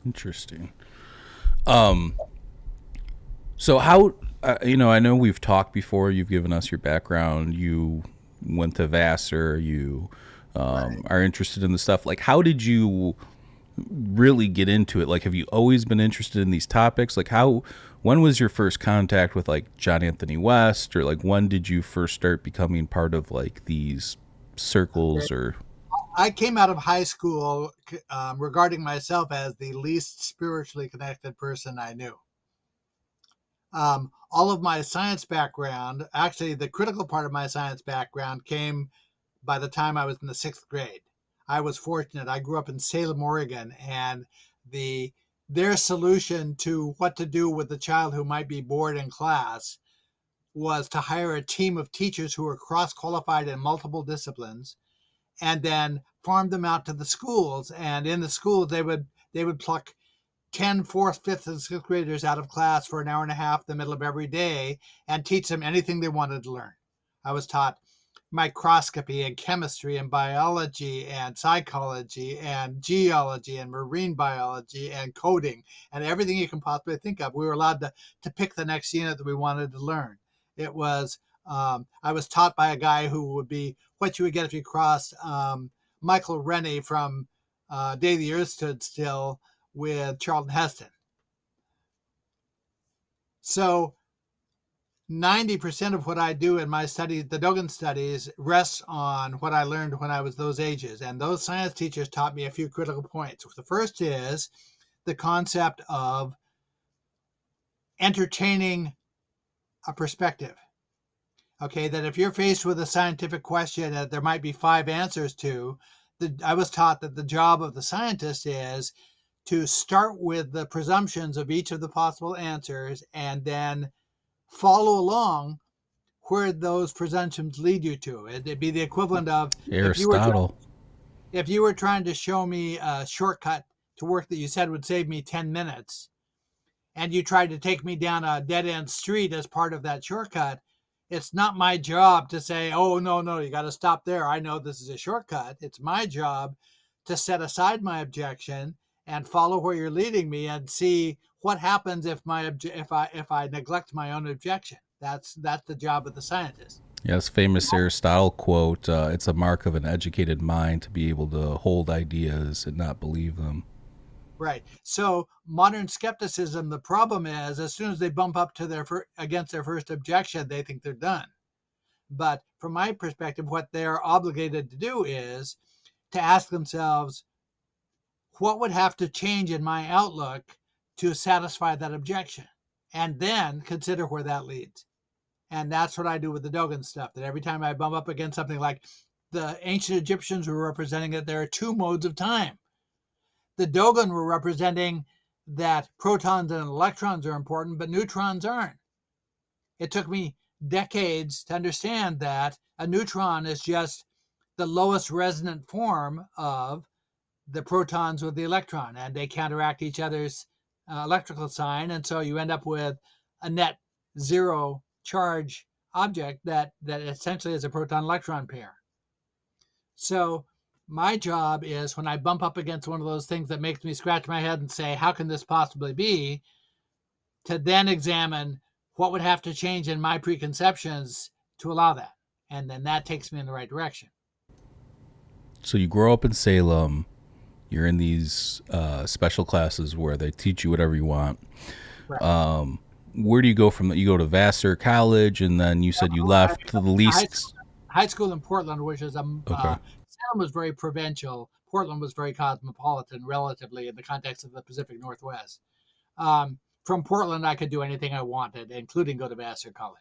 Interesting. So how, I know we've talked before, you've given us your background, you went to Vassar, you are interested in the stuff. Like, how did you really get into it? Like, have you always been interested in these topics? Like, when was your first contact with like John Anthony West, or like when did you first start becoming part of like these circles? Or I came out of high school regarding myself as the least spiritually connected person I knew. All of my science background, actually the critical part of my science background, came by the time I was in the 6th grade. I was fortunate. I grew up in Salem, Oregon, and their solution to what to do with the child who might be bored in class was to hire a team of teachers who were cross-qualified in multiple disciplines, and then farm them out to the schools. And in the schools, they would pluck 10 4th, 5th, and 6th graders out of class for an hour and a half in the middle of every day and teach them anything they wanted to learn. I was taught microscopy and chemistry and biology and psychology and geology and marine biology and coding and everything you can possibly think of. We were allowed to pick the next unit that we wanted to learn. It was, I was taught by a guy who would be what you would get if you crossed Michael Rennie from Day the Earth Stood Still with Charlton Heston. So 90% of what I do in my studies, the Dogen studies, rests on what I learned when I was those ages. And those science teachers taught me a few critical points. The first is the concept of entertaining a perspective. Okay, that if you're faced with a scientific question that there might be 5 answers to, I was taught that the job of the scientist is to start with the presumptions of each of the possible answers and then follow along where those presumptions lead you to. It'd be the equivalent of Aristotle. If you were trying to show me a shortcut to work that you said would save me 10 minutes, and you try to take me down a dead-end street as part of that shortcut, it's not my job to say, oh, no, you got to stop there. I know this is a shortcut. It's my job to set aside my objection and follow where you're leading me and see what happens if I neglect my own objection. That's the job of the scientist. Yes, famous Aristotle quote, it's a mark of an educated mind to be able to hold ideas and not believe them. Right. So modern skepticism, the problem is as soon as they bump up to against their first objection, they think they're done. But from my perspective, what they're obligated to do is to ask themselves, what would have to change in my outlook to satisfy that objection? And then consider where that leads. And that's what I do with the Dogen stuff, that every time I bump up against something like the ancient Egyptians were representing that there are two modes of time. The Dogon were representing that protons and electrons are important, but neutrons aren't. It took me decades to understand that a neutron is just the lowest resonant form of the protons with the electron, and they counteract each other's electrical sign, and so you end up with a net zero charge object that essentially is a proton-electron pair. So my job is, when I bump up against one of those things that makes me scratch my head and say, how can this possibly be, to then examine what would have to change in my preconceptions to allow that. And then that takes me in the right direction. So you grow up in Salem. You're in these special classes where they teach you whatever you want. Right. Where do you go from that? You go to Vassar College, and then you said you left to the least... High school in Portland, which is okay. Salem was very provincial. Portland was very cosmopolitan, relatively, in the context of the Pacific Northwest. From Portland, I could do anything I wanted, including go to Vassar College.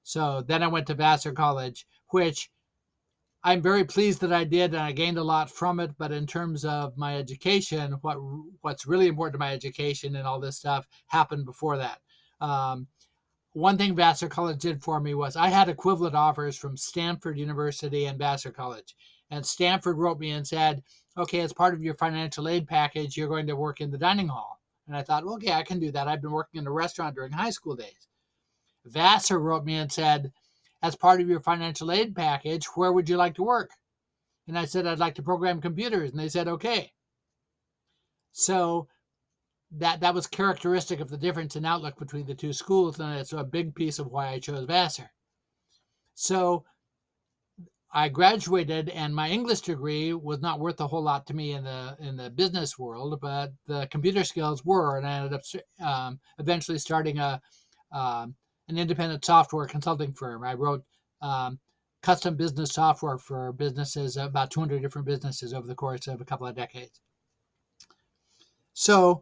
So then I went to Vassar College, which I'm very pleased that I did, and I gained a lot from it. But in terms of my education, what's really important to my education and all this stuff happened before that. One thing Vassar College did for me was I had equivalent offers from Stanford University and Vassar College. And Stanford wrote me and said, okay, as part of your financial aid package, you're going to work in the dining hall. And I thought, well, okay, I can do that. I've been working in a restaurant during high school days. Vassar wrote me and said, as part of your financial aid package, where would you like to work? And I said, I'd like to program computers. And they said, okay. So that was characteristic of the difference in outlook between the two schools, and it's a big piece of why I chose Vassar. So I graduated, and my English degree was not worth a whole lot to me in the business world, but the computer skills were, and I ended up eventually starting an independent software consulting firm. I wrote custom business software for businesses, about 200 different businesses over the course of a couple of decades. So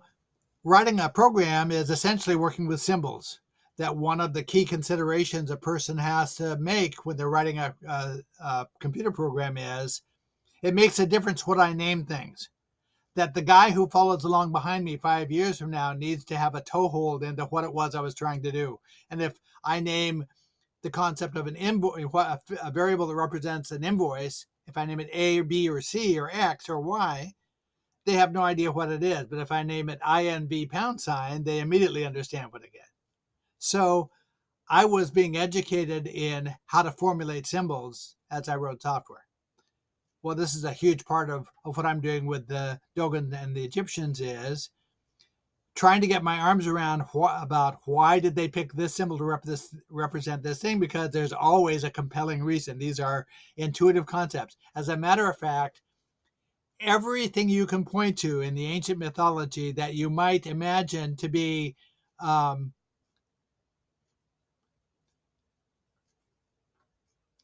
writing a program is essentially working with symbols. That one of the key considerations a person has to make when they're writing a computer program is, it makes a difference what I name things. That the guy who follows along behind me 5 years from now needs to have a toehold into what it was I was trying to do. And if I name the concept of an invoice, a variable that represents an invoice, if I name it A or B or C or X or Y, they have no idea what it is. But if I name it INV $, they immediately understand what it is. So I was being educated in how to formulate symbols as I wrote software. Well, this is a huge part of what I'm doing with the Dogon and the Egyptians, is trying to get my arms around about why did they pick this symbol to represent this thing, because there's always a compelling reason. These are intuitive concepts. As a matter of fact, everything you can point to in the ancient mythology that you might imagine to be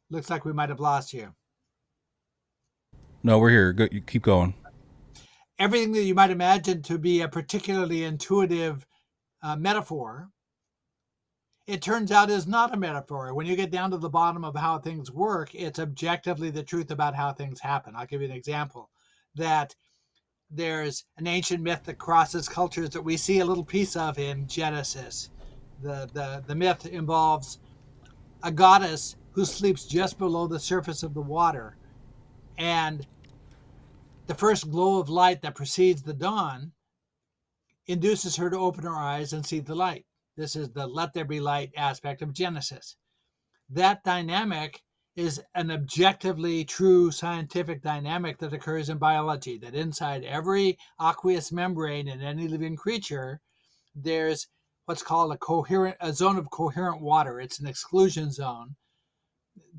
looks like we might have lost you. No, we're here. Go, you keep going. Everything that you might imagine to be a particularly intuitive metaphor, it turns out is not a metaphor. When you get down to the bottom of how things work, it's objectively the truth about how things happen. I'll give you an example. That there's an ancient myth that crosses cultures that we see a little piece of in Genesis. The myth involves a goddess who sleeps just below the surface of the water. And the first glow of light that precedes the dawn induces her to open her eyes and see the light. This is the let there be light aspect of Genesis. That dynamic is an objectively true scientific dynamic that occurs in biology, that inside every aqueous membrane in any living creature, there's what's called a zone of coherent water. It's an exclusion zone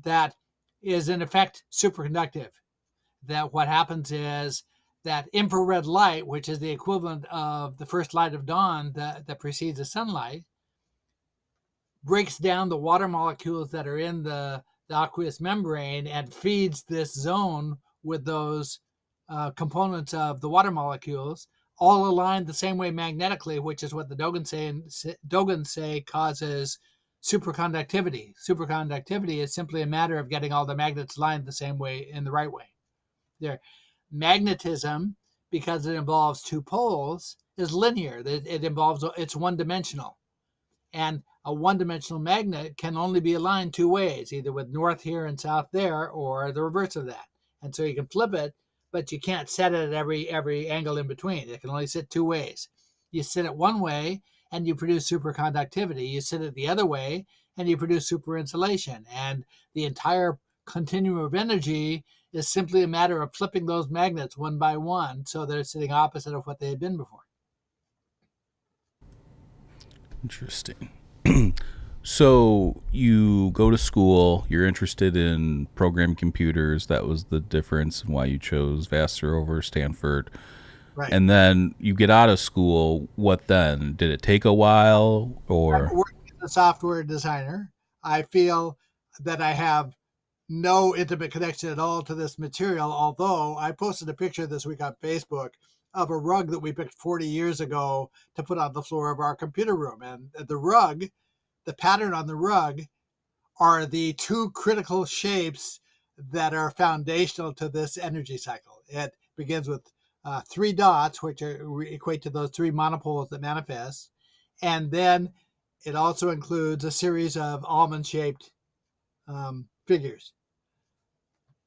that is in effect superconductive. That what happens is that infrared light, which is the equivalent of the first light of dawn that precedes the sunlight, breaks down the water molecules that are in the aqueous membrane and feeds this zone with those components of the water molecules, all aligned the same way magnetically, which is what the Dogen say causes superconductivity. Superconductivity is simply a matter of getting all the magnets aligned the same way in the right way. There, magnetism, because it involves two poles, is linear. It's one-dimensional. And a one-dimensional magnet can only be aligned two ways, either with north here and south there, or the reverse of that. And so you can flip it, but you can't set it at every angle in between. It can only sit two ways. You sit it one way, and you produce superconductivity. You sit it the other way, and you produce superinsulation. And the entire continuum of energy is simply a matter of flipping those magnets one by one so they're sitting opposite of what they had been before. Interesting. So you go to school, you're interested in programming computers. That was the difference in why you chose Vassar over Stanford. Right. And then you get out of school. What then? Did it take a while, or? I'm working as a software designer. I feel that I have no intimate connection at all to this material, although I posted a picture this week on Facebook of a rug that we picked 40 years ago to put on the floor of our computer room. And the rug, the pattern on the rug, are the two critical shapes that are foundational to this energy cycle. It begins with three dots, which equate to those three monopoles that manifest. And then it also includes a series of almond-shaped figures.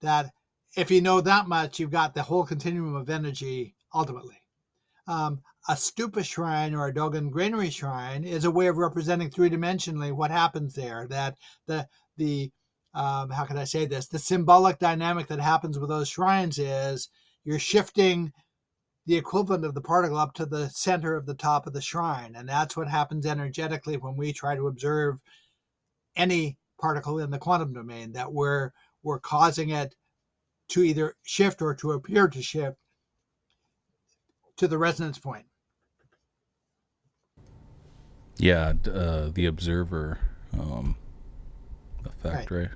That if you know that much, you've got the whole continuum of energy ultimately. A stupa shrine or a Dogon granary shrine is a way of representing three-dimensionally what happens there. That the how can I say this? The symbolic dynamic that happens with those shrines is you're shifting the equivalent of the particle up to the center of the top of the shrine, and that's what happens energetically when we try to observe any particle in the quantum domain. That we're causing it to either shift or to appear to shift to the resonance point. Yeah, the observer effect, right?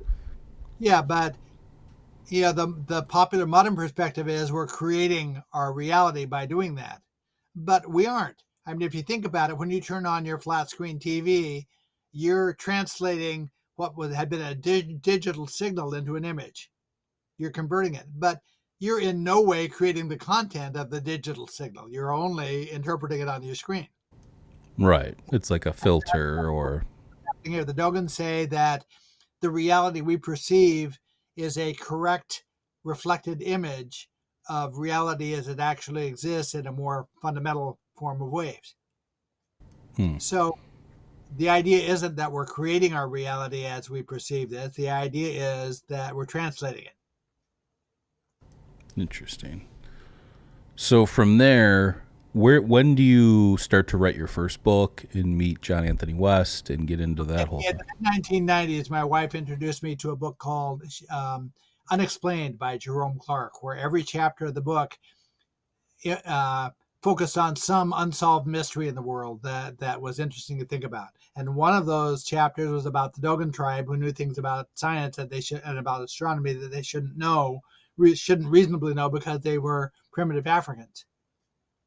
Yeah, but the popular modern perspective is we're creating our reality by doing that. But we aren't. I mean, if you think about it, when you turn on your flat screen TV, you're translating what had been a digital signal into an image. You're converting it. But you're in no way creating the content of the digital signal. You're only interpreting it on your screen. Right. It's like a filter or... Here, the Dogons say that the reality we perceive is a correct reflected image of reality as it actually exists in a more fundamental form of waves. So the idea isn't that we're creating our reality as we perceive this. The idea is that we're translating it. Interesting. So from there, when do you start to write your first book and meet John Anthony West and get into that whole thing? In the 1990s, my wife introduced me to a book called Unexplained by Jerome Clark, where every chapter of the book focused on some unsolved mystery in the world that was interesting to think about. And one of those chapters was about the Dogon tribe, who knew things about science that they should, and about astronomy that they shouldn't reasonably know because they were primitive Africans.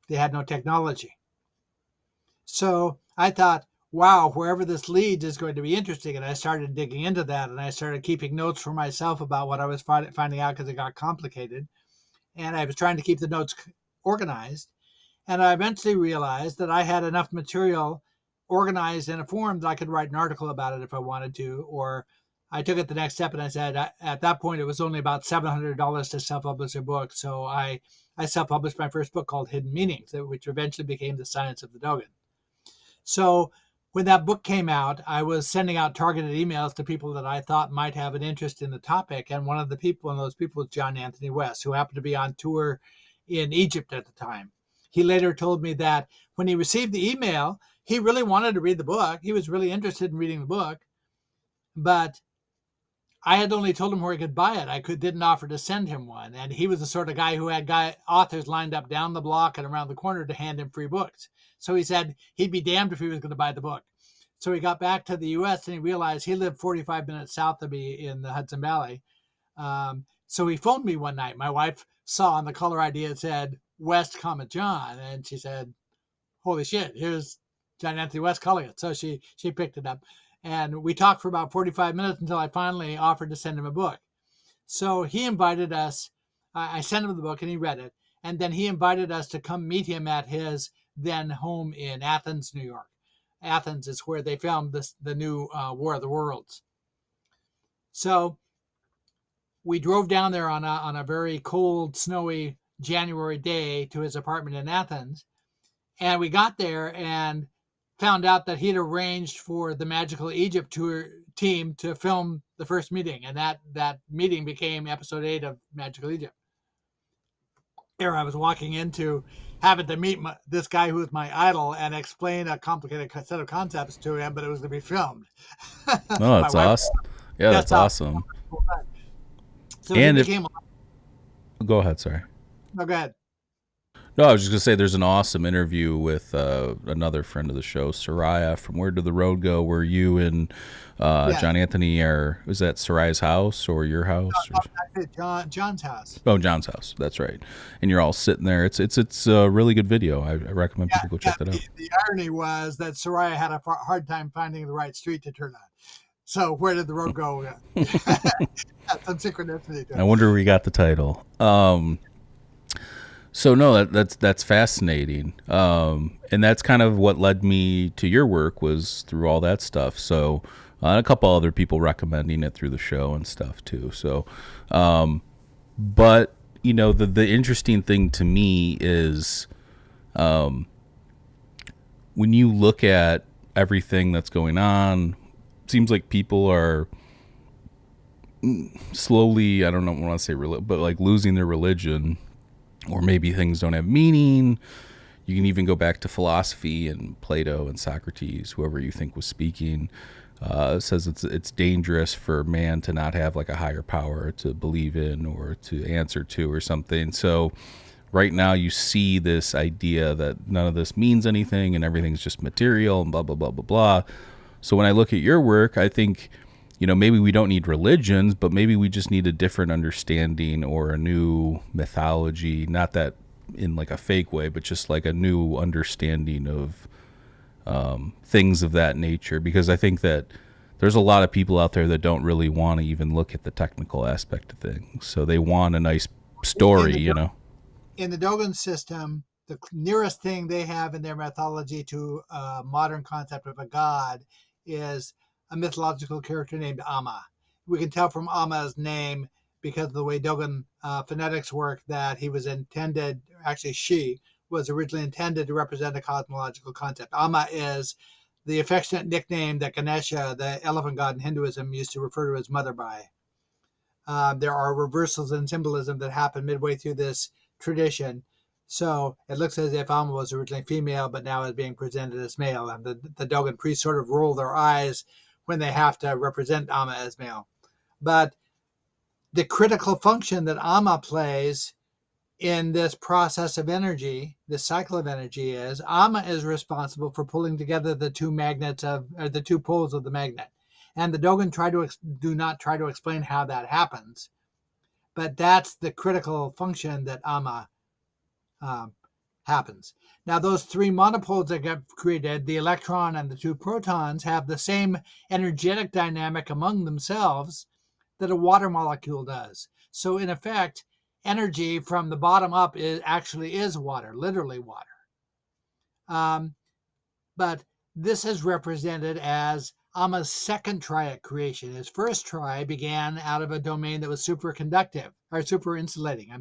They had no technology. So I thought, wow, wherever this leads is going to be interesting. And I started digging into that, and I started keeping notes for myself about what I was finding out because it got complicated. And I was trying to keep the notes organized. And I eventually realized that I had enough material organized in a form that I could write an article about it if I wanted to. Or I took it the next step and I said, at that point, it was only about $700 to self-publish a book. So I I self-published my first book called Hidden Meanings, which eventually became The Science of the Dogon. So when that book came out, I was sending out targeted emails to people that I thought might have an interest in the topic. And one of those people was John Anthony West, who happened to be on tour in Egypt at the time. He later told me that when he received the email, he really wanted to read the book. He was really interested in reading the book, but I had only told him where he could buy it. I didn't offer to send him one. And he was the sort of guy who had authors lined up down the block and around the corner to hand him free books. So he said he'd be damned if he was going to buy the book. So he got back to the U.S. and he realized he lived 45 minutes south of me in the Hudson Valley. So he phoned me one night. My wife saw on the caller ID it said West, John, and she said, "Holy shit! Here's John Anthony West calling it." So she picked it up, and we talked for about 45 minutes until I finally offered to send him a book. So he invited us. I sent him the book and he read it, and then he invited us to come meet him at his then home in Athens, New York. Athens is where they filmed the new War of the Worlds. So we drove down there on a very cold, snowy January day to his apartment in Athens. And we got there and found out that he'd arranged for the Magical Egypt tour team to film the first meeting. And that meeting became episode 8 of Magical Egypt. There I was walking into having to meet this guy who was my idol and explain a complicated set of concepts to him, but it was to be filmed. Oh, that's awesome. Yeah, that's awesome. So and go ahead, sorry. No, go ahead. No, I was just going to say there's an awesome interview with another friend of the show, Soraya, from Where Did the Road Go, where you and John Anthony was that Soraya's house or your house? John's house. Oh, John's house. That's right. And you're all sitting there. It's a really good video. I recommend people go check that out. The irony was that Soraya had a hard time finding the right street to turn on. So where did the road go? Some synchronicity. I wonder where we got the title. So no, that's fascinating, and that's kind of what led me to your work was through all that stuff. So a couple other people recommending it through the show and stuff too. So, but you know, the interesting thing to me is when you look at everything that's going on, it seems like people are slowly, I don't know what I want to say, but like losing their religion. Or maybe things don't have meaning. You can even go back to philosophy and Plato and Socrates, whoever you think was speaking, says it's dangerous for man to not have like a higher power to believe in or to answer to or something. So right now you see this idea that none of this means anything and everything's just material and blah, blah, blah, blah, blah. So when I look at your work, I think, you know, maybe we don't need religions, but maybe we just need a different understanding or a new mythology, not that in like a fake way, but just like a new understanding of things of that nature. Because I think that there's a lot of people out there that don't really want to even look at the technical aspect of things. So they want a nice story, you know. In the Dogen system, the nearest thing they have in their mythology to a modern concept of a god is a mythological character named Amma. We can tell from Amma's name, because of the way Dogen phonetics work, that he was intended, actually she was originally intended to represent a cosmological concept. Amma is the affectionate nickname that Ganesha, the elephant god in Hinduism, used to refer to his mother by. There are reversals in symbolism that happen midway through this tradition. So it looks as if Amma was originally female, but now is being presented as male. And the Dogen priests sort of roll their eyes when they have to represent Amma as male. But the critical function that Amma plays in this process of energy, this cycle of energy, is Amma is responsible for pulling together the two magnets the two poles of the magnet. And the Dogen do not try to explain how that happens, but that's the critical function that Amma happens. Now, those three monopoles that get created, the electron and the two protons, have the same energetic dynamic among themselves that a water molecule does. So, in effect, energy from the bottom up is water, literally water. But this is represented as Amma's second try at creation. His first try began out of a domain that was super insulating,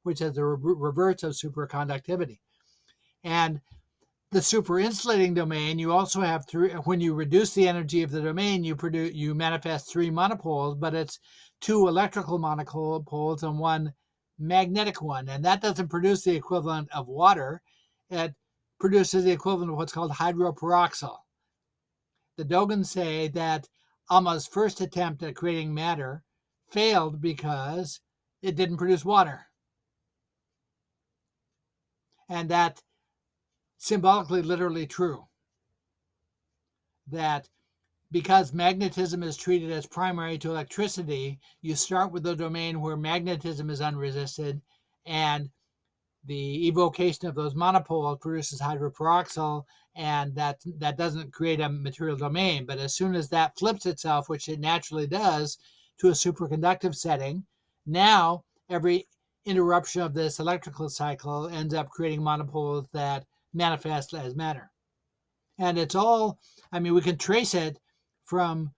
which is the reverse of superconductivity. And the superinsulating domain, you also have when you reduce the energy of the domain, you manifest 3 monopoles, but it's 2 electrical monopoles and 1 magnetic one. And that doesn't produce the equivalent of water. It produces the equivalent of what's called hydroperoxyl. The Dogons say that Alma's first attempt at creating matter failed because it didn't produce water. And that symbolically, literally true. That because magnetism is treated as primary to electricity, you start with the domain where magnetism is unresisted, and the evocation of those monopoles produces hydroperoxyl, and that doesn't create a material domain. But as soon as that flips itself, which it naturally does, to a superconductive setting, now every interruption of this electrical cycle ends up creating monopoles that manifest as matter. And it's all, we can trace it from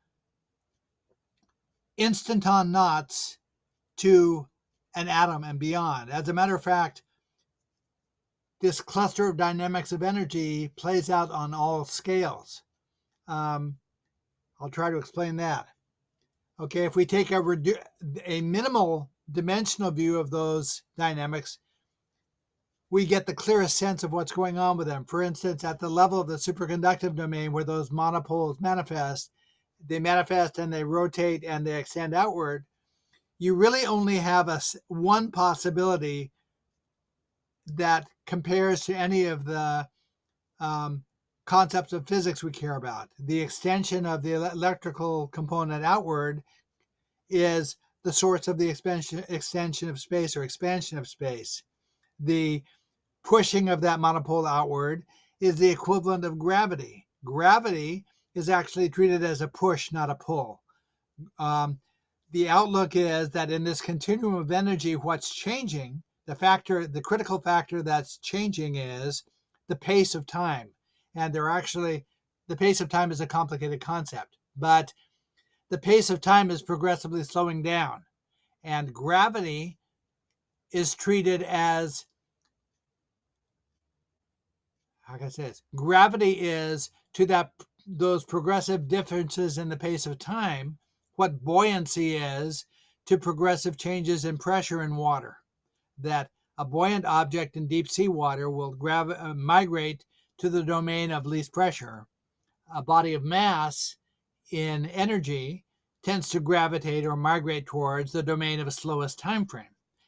instanton knots to an atom and beyond. As a matter of fact, this cluster of dynamics of energy plays out on all scales. I'll try to explain that. Okay, if we take a minimal dimensional view of those dynamics, we get the clearest sense of what's going on with them. For instance, at the level of the superconductive domain where those monopoles manifest, they manifest and they rotate and they extend outward. You really only have one possibility that compares to any of the concepts of physics we care about. The extension of the electrical component outward is the source of the extension of space or expansion of space. The pushing of that monopole outward is the equivalent of gravity. Gravity is actually treated as a push, not a pull. The outlook is that in this continuum of energy, what's changing, the critical factor that's changing is the pace of time. And the pace of time is a complicated concept, but the pace of time is progressively slowing down. And gravity is treated as, how can I say this? Gravity is to those progressive differences in the pace of time what buoyancy is to progressive changes in pressure in water. That a buoyant object in deep sea water will migrate to the domain of least pressure. A body of mass in energy tends to gravitate or migrate towards the domain of a slowest time frame.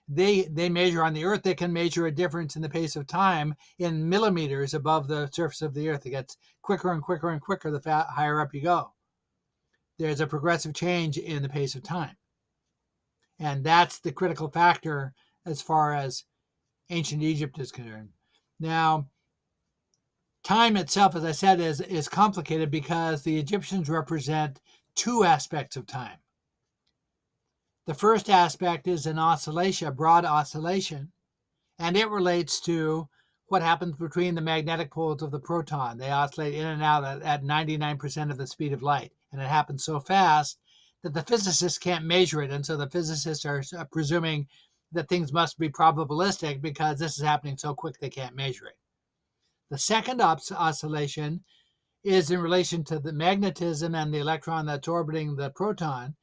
They measure on the Earth, they can measure a difference in the pace of time in millimeters above the surface of the Earth. It gets quicker and quicker and quicker the higher up you go. There's a progressive change in the pace of time. And that's the critical factor as far as ancient Egypt is concerned. Now, time itself, as I said, is complicated because the Egyptians represent 2 aspects of time. The first aspect is an oscillation, a broad oscillation, and it relates to what happens between the magnetic poles of the proton. They oscillate in and out at 99% of the speed of light, and it happens so fast that the physicists can't measure it, and so the physicists are presuming that things must be probabilistic because this is happening so quick they can't measure it. The second oscillation is in relation to the magnetism and the electron that's orbiting the proton.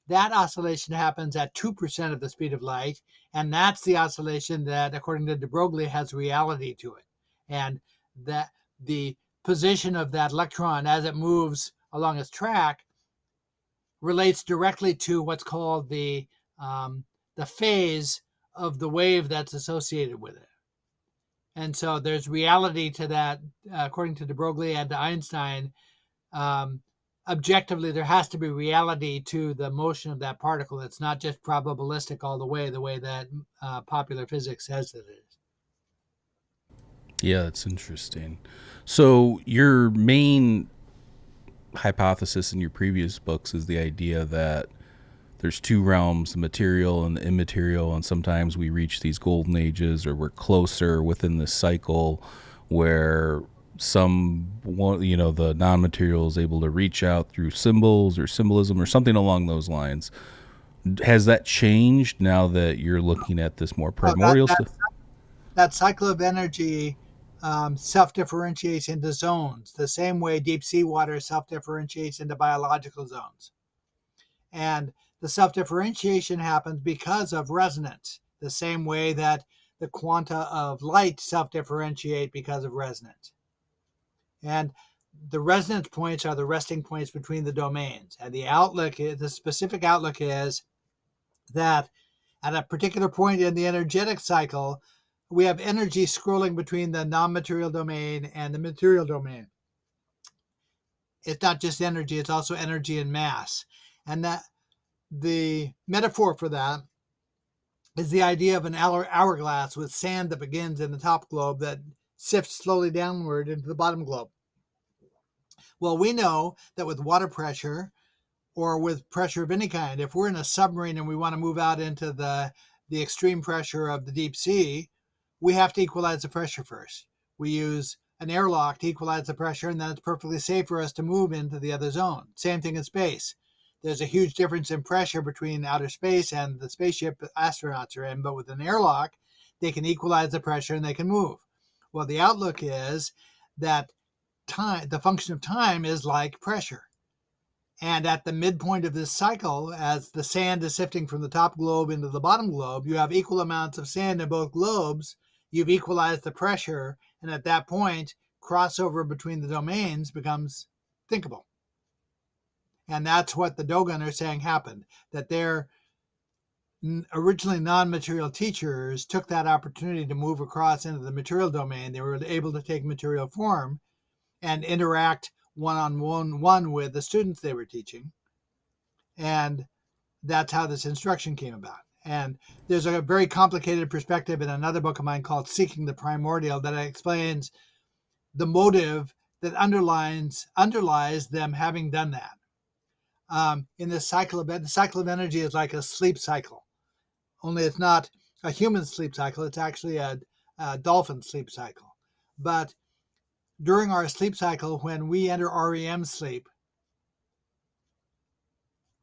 That oscillation happens at 2% of the speed of light, and that's the oscillation that, according to de Broglie, has reality to it. And that the position of that electron as it moves along its track relates directly to what's called the phase of the wave that's associated with it. And so there's reality to that, according to de Broglie and to Einstein. Objectively, there has to be reality to the motion of that particle. It's not just probabilistic all the way that popular physics says that it is. Yeah, that's interesting. So your main hypothesis in your previous books is the idea that there's 2 realms, the material and the immaterial, and sometimes we reach these golden ages or we're closer within this cycle where the non-material is able to reach out through symbols or symbolism or something along those lines. Has that changed now that you're looking at this more primordial stuff? That cycle of energy self-differentiates into zones, the same way deep sea water self-differentiates into biological zones. And the self-differentiation happens because of resonance, the same way that the quanta of light self-differentiate because of resonance. And the resonance points are the resting points between the domains. And the specific outlook is that at a particular point in the energetic cycle, we have energy scrolling between the non-material domain and the material domain. It's not just energy, it's also energy and mass. And that the metaphor for that is the idea of an hourglass with sand that begins in the top globe that sifts slowly downward into the bottom globe. Well, we know that with water pressure or with pressure of any kind, if we're in a submarine and we want to move out into the extreme pressure of the deep sea, we have to equalize the pressure first. We use an airlock to equalize the pressure, and then it's perfectly safe for us to move into the other zone. Same thing in space. There's a huge difference in pressure between outer space and the spaceship astronauts are in, but with an airlock, they can equalize the pressure and they can move. Well, the outlook is that time, the function of time, is like pressure. And at the midpoint of this cycle, as the sand is sifting from the top globe into the bottom globe, you have equal amounts of sand in both globes. You've equalized the pressure. And at that point, crossover between the domains becomes thinkable. And that's what the Dogon are saying happened, that their originally non-material teachers took that opportunity to move across into the material domain. They were able to take material form and interact one-on-one with the students they were teaching. And that's how this instruction came about. And there's a very complicated perspective in another book of mine called Seeking the Primordial that explains the motive that underlies them having done that. In this cycle the cycle of energy is like a sleep cycle, only it's not a human sleep cycle. It's actually a dolphin sleep cycle. But during our sleep cycle, when we enter REM sleep,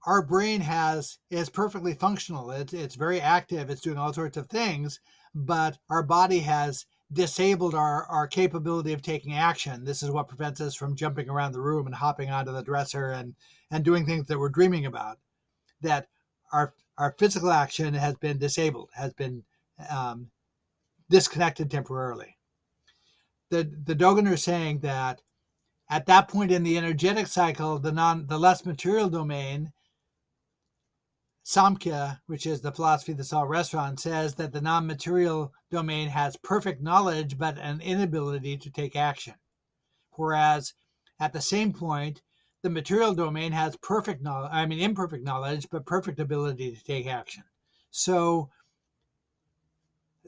our brain is perfectly functional. It's very active. It's doing all sorts of things, but our body has disabled our capability of taking action. This is what prevents us from jumping around the room and hopping onto the dresser and doing things that we're dreaming about. That our physical action has been disabled, has been disconnected temporarily. The Dogen are saying that at that point in the energetic cycle, the less material domain, Samkhya, which is the philosophy of the Salt Restaurant, says that the non-material domain has perfect knowledge but an inability to take action. Whereas at the same point, the material domain has imperfect knowledge but perfect ability to take action. So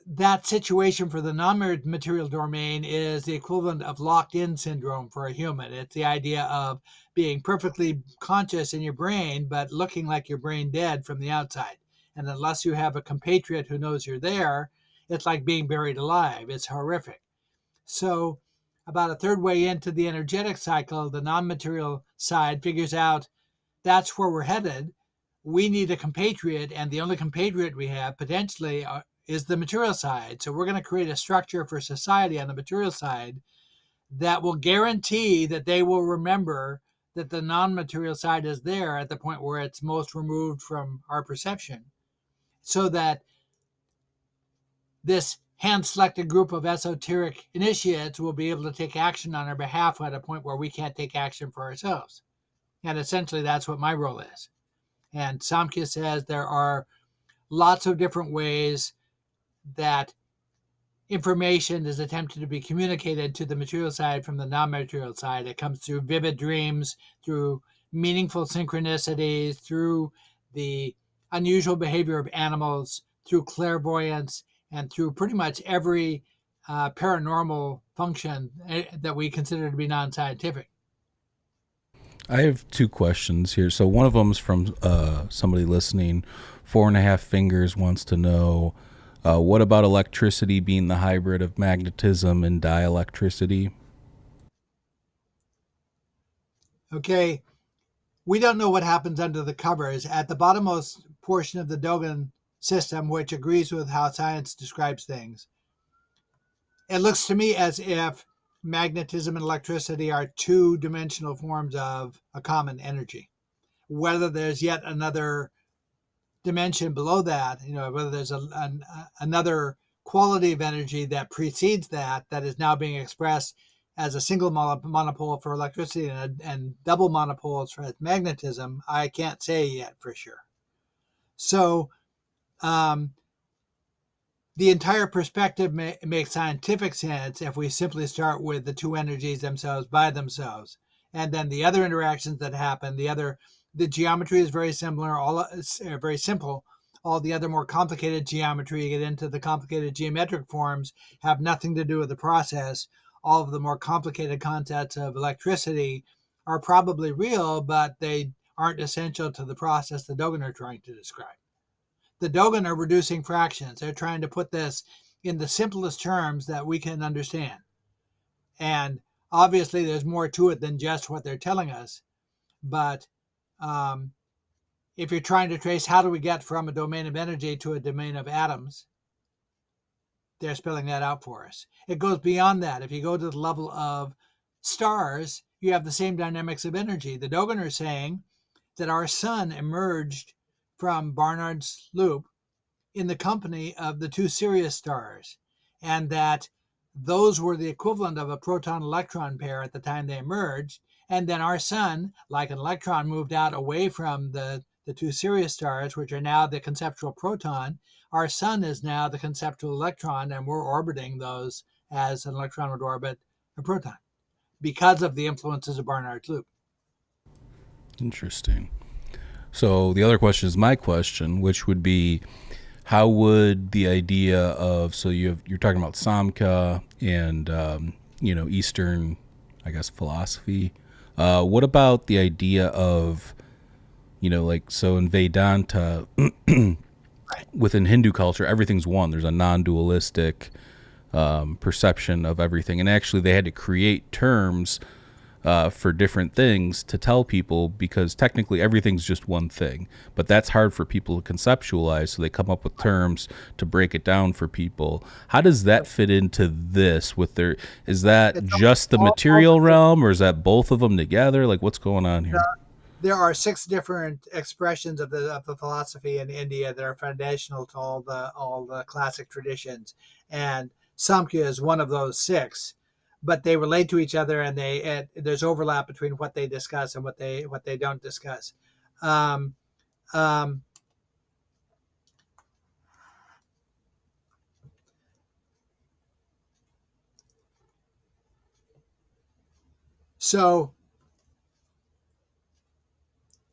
that situation for the non-material domain is the equivalent of locked-in syndrome for a human. It's the idea of being perfectly conscious in your brain, but looking like your brain dead from the outside. And unless you have a compatriot who knows you're there, it's like being buried alive. It's horrific. So about a third way into the energetic cycle, the non-material side figures out that's where we're headed. We need a compatriot, and the only compatriot we have potentially is the material side. So we're going to create a structure for society on the material side that will guarantee that they will remember that the non-material side is there at the point where it's most removed from our perception, so that this hand-selected group of esoteric initiates will be able to take action on our behalf at a point where we can't take action for ourselves. And essentially that's what my role is. And Samkhya says there are lots of different ways that information is attempted to be communicated to the material side from the non-material side. It comes through vivid dreams, through meaningful synchronicities, through the unusual behavior of animals, through clairvoyance, and through pretty much every paranormal function that we consider to be non-scientific. I have two questions here. So one of them's from somebody listening. 4.5 Fingers wants to know, what about electricity being the hybrid of magnetism and dielectricity? Okay. we don't know what happens under the covers. At the bottommost portion of the Dogen system, which agrees with how science describes things, it looks to me as if magnetism and electricity are two-dimensional forms of a common energy. Whether there's yet another dimension below that, whether there's another quality of energy that precedes that is now being expressed as a single monopole for electricity and double monopoles for magnetism, I can't say yet for sure. So the entire perspective makes scientific sense if we simply start with the two energies themselves by themselves. And then the other interactions that happen, the geometry is very similar, all very simple. All the other more complicated geometry, you get into the complicated geometric forms, have nothing to do with the process. All of the more complicated concepts of electricity are probably real, but they aren't essential to the process the Dogen are trying to describe. The Dogen are reducing fractions. They're trying to put this in the simplest terms that we can understand. And obviously, there's more to it than just what they're telling us. But if you're trying to trace how do we get from a domain of energy to a domain of atoms, they're spelling that out for us. It goes beyond that. If you go to the level of stars, you have the same dynamics of energy. The Dogen are saying that our sun emerged from Barnard's loop in the company of the two Sirius stars, and that those were the equivalent of a proton-electron pair at the time they emerged. And then our sun, like an electron, moved out away from the two Sirius stars, which are now the conceptual proton. Our sun is now the conceptual electron, and we're orbiting those as an electron would orbit a proton because of the influences of Barnard's loop. Interesting. So the other question is my question, which would be, how would the idea of, so you're talking about Samkhya and Eastern, I guess, philosophy. What about the idea of, so in Vedanta, within Hindu culture, everything's one. There's a non-dualistic perception of everything, and actually they had to create terms for different things to tell people, because technically everything's just one thing, but that's hard for people to conceptualize, so they come up with terms to break it down for people. How does that fit into this is that just the material realm, or is that both of them together? Like, what's going on here? There are 6 different expressions of the philosophy in India that are foundational to all the classic traditions, and Samkhya is one of those 6. But they relate to each other, and there's overlap between what they discuss and what they don't discuss. So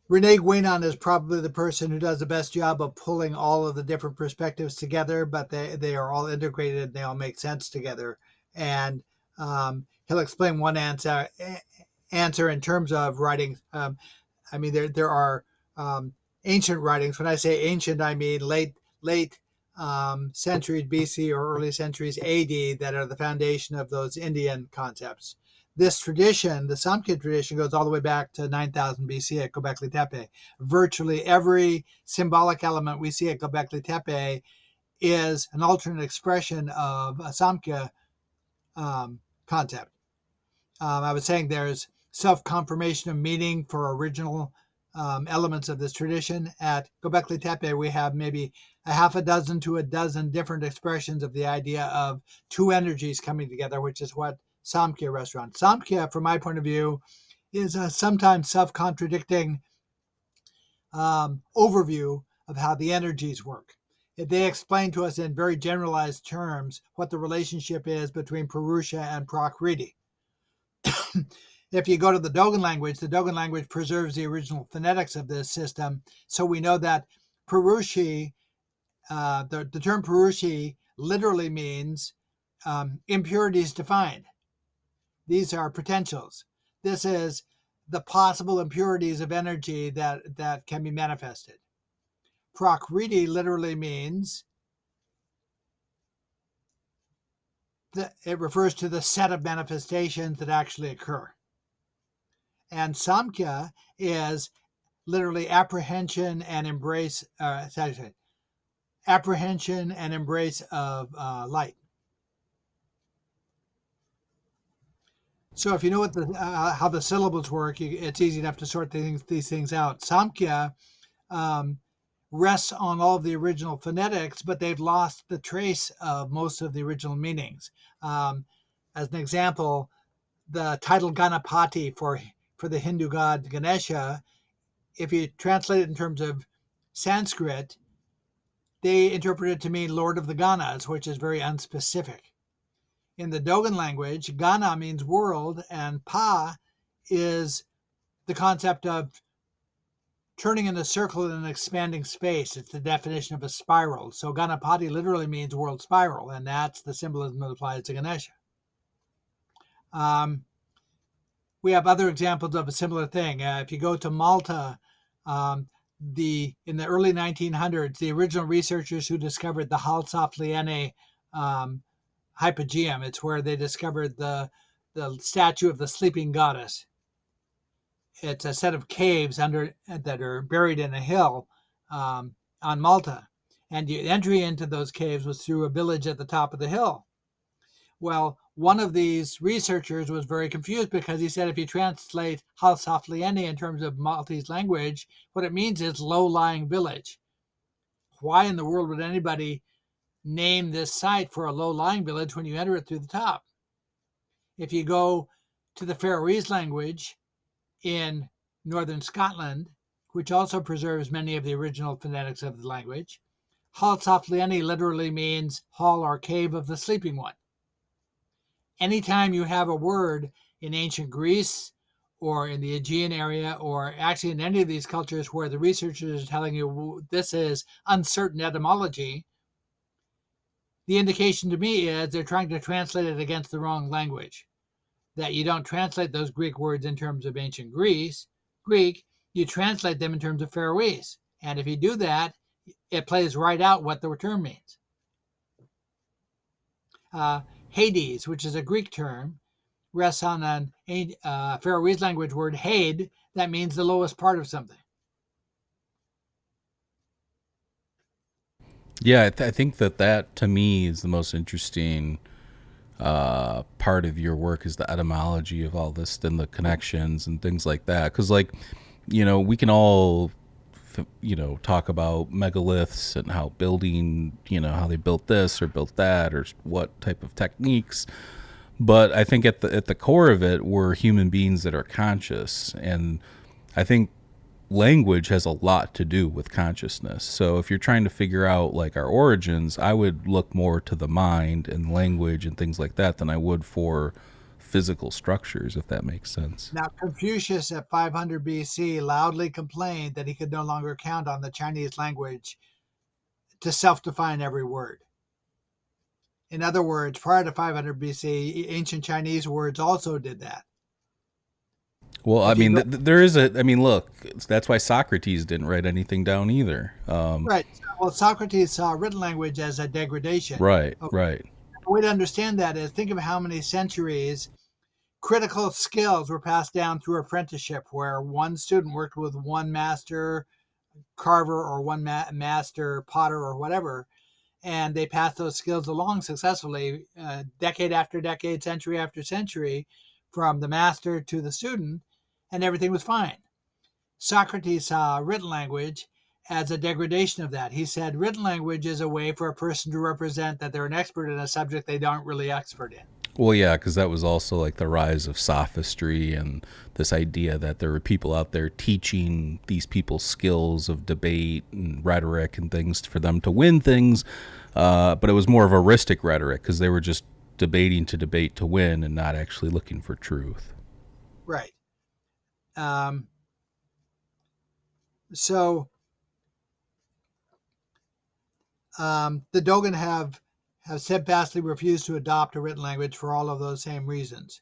Rene Wayan is probably the person who does the best job of pulling all of the different perspectives together, but they are all integrated and they all make sense together. And he'll explain one answer in terms of writing. There are ancient writings. When I say ancient, I mean late centuries BC or early centuries AD, that are the foundation of those Indian concepts. This tradition, the Samkhya tradition, goes all the way back to 9000 BC at Göbekli Tepe. Virtually every symbolic element we see at Göbekli Tepe is an alternate expression of a Samkhya concept. I was saying there's self-confirmation of meaning for original elements of this tradition. At Göbekli Tepe, we have maybe a half a dozen to a dozen different expressions of the idea of two energies coming together, which is what Samkhya restaurant. Samkhya, from my point of view, is a sometimes self-contradicting overview of how the energies work. They explain to us in very generalized terms what the relationship is between Purusha and Prakriti. If you go to the Dogen language preserves the original phonetics of this system. So we know that Purushi, the term Purushi literally means impurities defined. These are potentials. This is the possible impurities of energy that can be manifested. Prakriti literally means that it refers to the set of manifestations that actually occur. And Samkhya is literally apprehension and embrace, apprehension and embrace of light. So if you know what how the syllables work, it's easy enough to sort these things out. Samkhya rests on all of the original phonetics, but they've lost the trace of most of the original meanings. As an example, the title Ganapati for the Hindu god Ganesha, if you translate it in terms of Sanskrit, they interpret it to mean Lord of the Ganas, which is very unspecific. In the Dogon language, Gana means world, and Pa is the concept of turning in a circle in an expanding space. It's the definition of a spiral. So Ganapati literally means world spiral, and that's the symbolism that applies to Ganesha. We have other examples of a similar thing. If you go to Malta, in the early 1900s, the original researchers who discovered the Halsaf-Liene hypogeum, it's where they discovered the statue of the sleeping goddess. It's a set of caves that are buried in a hill on Malta. And the entry into those caves was through a village at the top of the hill. Well, one of these researchers was very confused because he said if you translate Halsaf-Liene in terms of Maltese language, what it means is low-lying village. Why in the world would anybody name this site for a low-lying village when you enter it through the top? If you go to the Faroese language in northern Scotland, which also preserves many of the original phonetics of the language, Halsaf-Liene literally means hall or cave of the sleeping one. Anytime you have a word in ancient Greece or in the Aegean area, or actually in any of these cultures where the researchers are telling you this is uncertain etymology, the indication to me is they're trying to translate it against the wrong language. That you don't translate those Greek words in terms of ancient Greek, you translate them in terms of Faroese. And if you do that, it plays right out what the term means. Hades, which is a Greek term, rests on a Faroese language word Hade, that means the lowest part of something. Yeah, I think that to me is the most interesting part of your work, is the etymology of all this and the connections and things like that. Because, like, we can all, talk about megaliths and how building, how they built this or built that or what type of techniques. But I think at the core of it, we're human beings that are conscious, and I think language has a lot to do with consciousness. So if you're trying to figure out like our origins, I would look more to the mind and language and things like that than I would for physical structures, if that makes sense. Now, Confucius at 500 BC loudly complained that he could no longer count on the Chinese language to self-define every word. In other words, prior to 500 BC, ancient Chinese words also did that. Well, I mean, look, that's why Socrates didn't write anything down either. Right. Well, Socrates saw written language as a degradation. Right, Okay. right. The way to understand that is think of how many centuries critical skills were passed down through apprenticeship, where one student worked with one master carver or one master potter or whatever, and they passed those skills along successfully, decade after decade, century after century, from the master to the student, and everything was fine. Socrates saw written language as a degradation of that. He said written language is a way for a person to represent that they're an expert in a subject they aren't really expert in. Well, yeah, because that was also like the rise of sophistry and this idea that there were people out there teaching these people skills of debate and rhetoric and things for them to win things. But it was more of heuristic rhetoric because they were just debating to debate to win and not actually looking for truth. Right. So the Dogon have steadfastly refused to adopt a written language for all of those same reasons.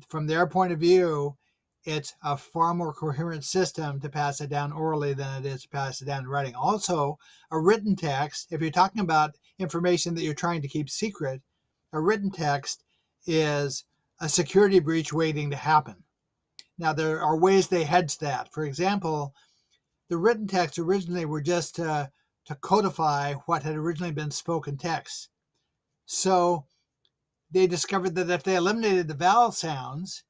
From their point of view, it's a far more coherent system to pass it down orally than it is to pass it down in writing. Also, a written text, if you're talking about information that you're trying to keep secret, a written text is a security breach waiting to happen. Now, there are ways they hedge that. For example, the written texts originally were just to codify what had originally been spoken text. So they discovered that if they eliminated the vowel sounds,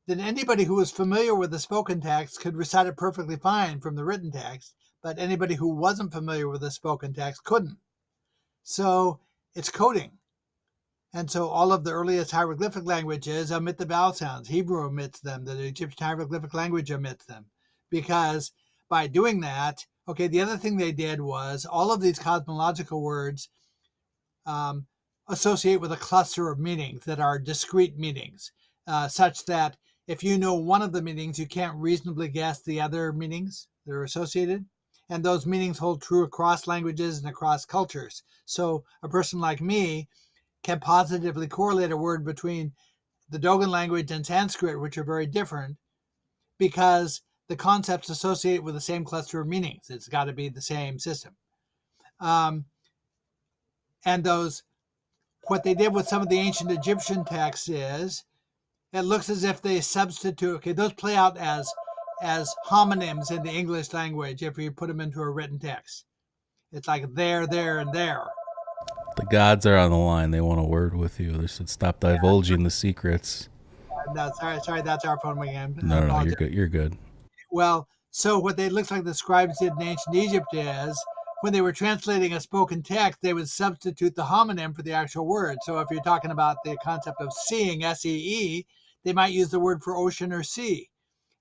then anybody who was familiar with the spoken text could recite it perfectly fine from the written text, but anybody who wasn't familiar with the spoken text couldn't. So it's coding. And so all of the earliest hieroglyphic languages omit the vowel sounds. Hebrew omits them. The Egyptian hieroglyphic language omits them. Because by doing that, okay, the other thing they did was all of these cosmological words associate with a cluster of meanings that are discrete meanings, such that if you know one of the meanings, you can't reasonably guess the other meanings that are associated. And those meanings hold true across languages and across cultures. So a person like me can positively correlate a word between the Dogon language and Sanskrit, which are very different, because the concepts associate with the same cluster of meanings. It's got to be the same system. And what they did with some of the ancient Egyptian texts is it looks as if they substitute, okay, those play out as homonyms in the English language if you put them into a written text. It's like there, and there. The gods are on the line. They want a word with you. They should stop divulging the secrets. No, sorry, that's our phone again. No, you're good. You're good. Well, so what they looks like the scribes did in ancient Egypt is when they were translating a spoken text, they would substitute the homonym for the actual word. So if you're talking about the concept of seeing, S-E-E, they might use the word for ocean or sea.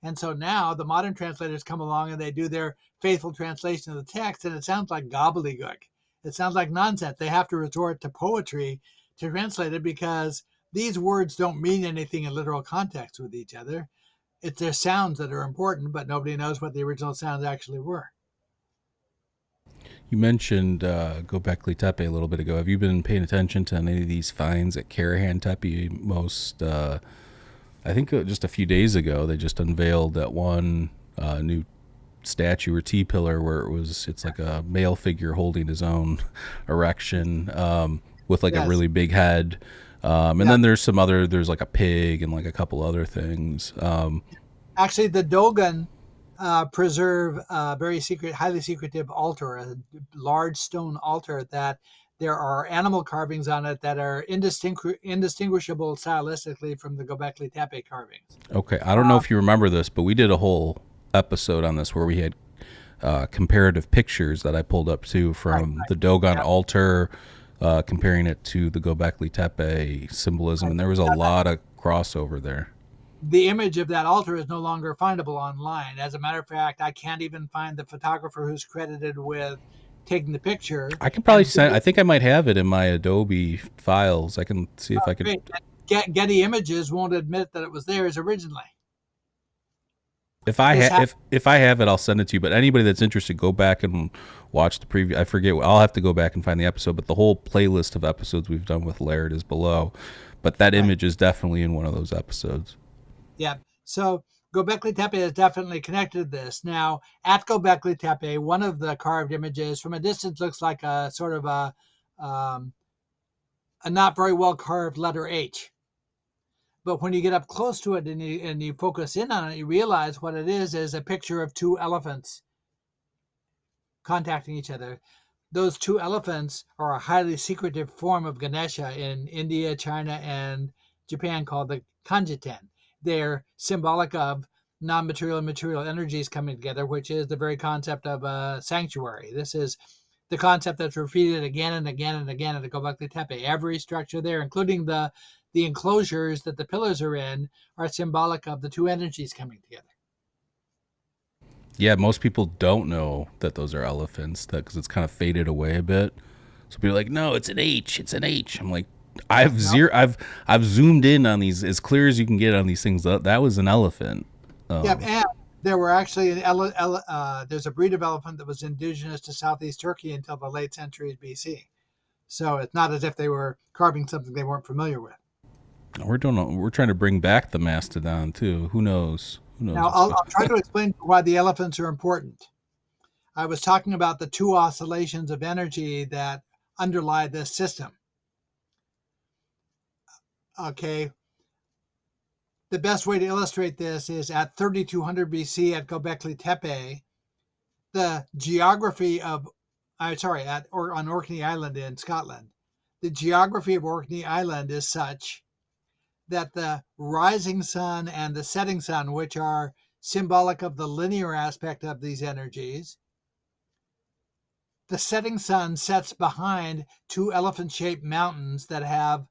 And so now the modern translators come along and they do their faithful translation of the text, and it sounds like gobbledygook. It sounds like nonsense. They have to resort to poetry to translate it because these words don't mean anything in literal context with each other. It's their sounds that are important, but nobody knows what the original sounds actually were. You mentioned Göbekli Tepe a little bit ago. Have you been paying attention to any of these finds at Karahan Tepe? I think just a few days ago, they just unveiled that one new statue or T-pillar where it's like a male figure holding his own erection with like a really big head. And then there's like a pig and like a couple other things. Actually, the Dogon preserve a very highly secretive altar, a large stone altar that there are animal carvings on it that are indistinguishable stylistically from the Göbekli Tepe carvings. Okay, I don't know if you remember this, but we did a whole episode on this where we had comparative pictures that I pulled up too from the Dogon altar, comparing it to the Göbekli Tepe symbolism, and there was a lot of crossover there. The image of that altar is no longer findable online. As a matter of fact, I can't even find the photographer who's credited with taking the picture. I can probably I think I might have it in my Adobe files. I can see if I could. Getty Images won't admit that it was theirs originally. If I have it, I'll send it to you. But anybody that's interested, go back and watch the preview. I forget. I'll have to go back and find the episode. But the whole playlist of episodes we've done with Laird is below. But that image is definitely in one of those episodes. Yeah. So Göbekli Tepe is definitely connected to this. Now, at Göbekli Tepe, one of the carved images from a distance looks like a sort of a not very well carved letter H. But when you get up close to it and you focus in on it, you realize what it is a picture of two elephants contacting each other. Those two elephants are a highly secretive form of Ganesha in India, China, and Japan called the Kanjiten. They're symbolic of non-material and material energies coming together, which is the very concept of a sanctuary. This is the concept that's repeated again and again and again at the Göbekli Tepe. Every structure there, including the enclosures that the pillars are in, are symbolic of the two energies coming together. Yeah, most people don't know that those are elephants because it's kind of faded away a bit. So people are like, no, it's an H. It's an H. I'm like, I've zoomed in on these as clear as you can get on these things. That was an elephant. And there were actually there's a breed of elephant that was indigenous to southeast Turkey until the late centuries BC. So it's not as if they were carving something they weren't familiar with. We're trying to bring back the mastodon too. Who knows? Now I'll try to explain why the elephants are important. I was talking about the two oscillations of energy that underlie this system. Okay. The best way to illustrate this is at 3200 BC at Göbekli Tepe, the geography of, on Orkney Island in Scotland, the geography of Orkney Island is such that the rising sun and the setting sun, which are symbolic of the linear aspect of these energies, the setting sun sets behind two elephant-shaped mountains that have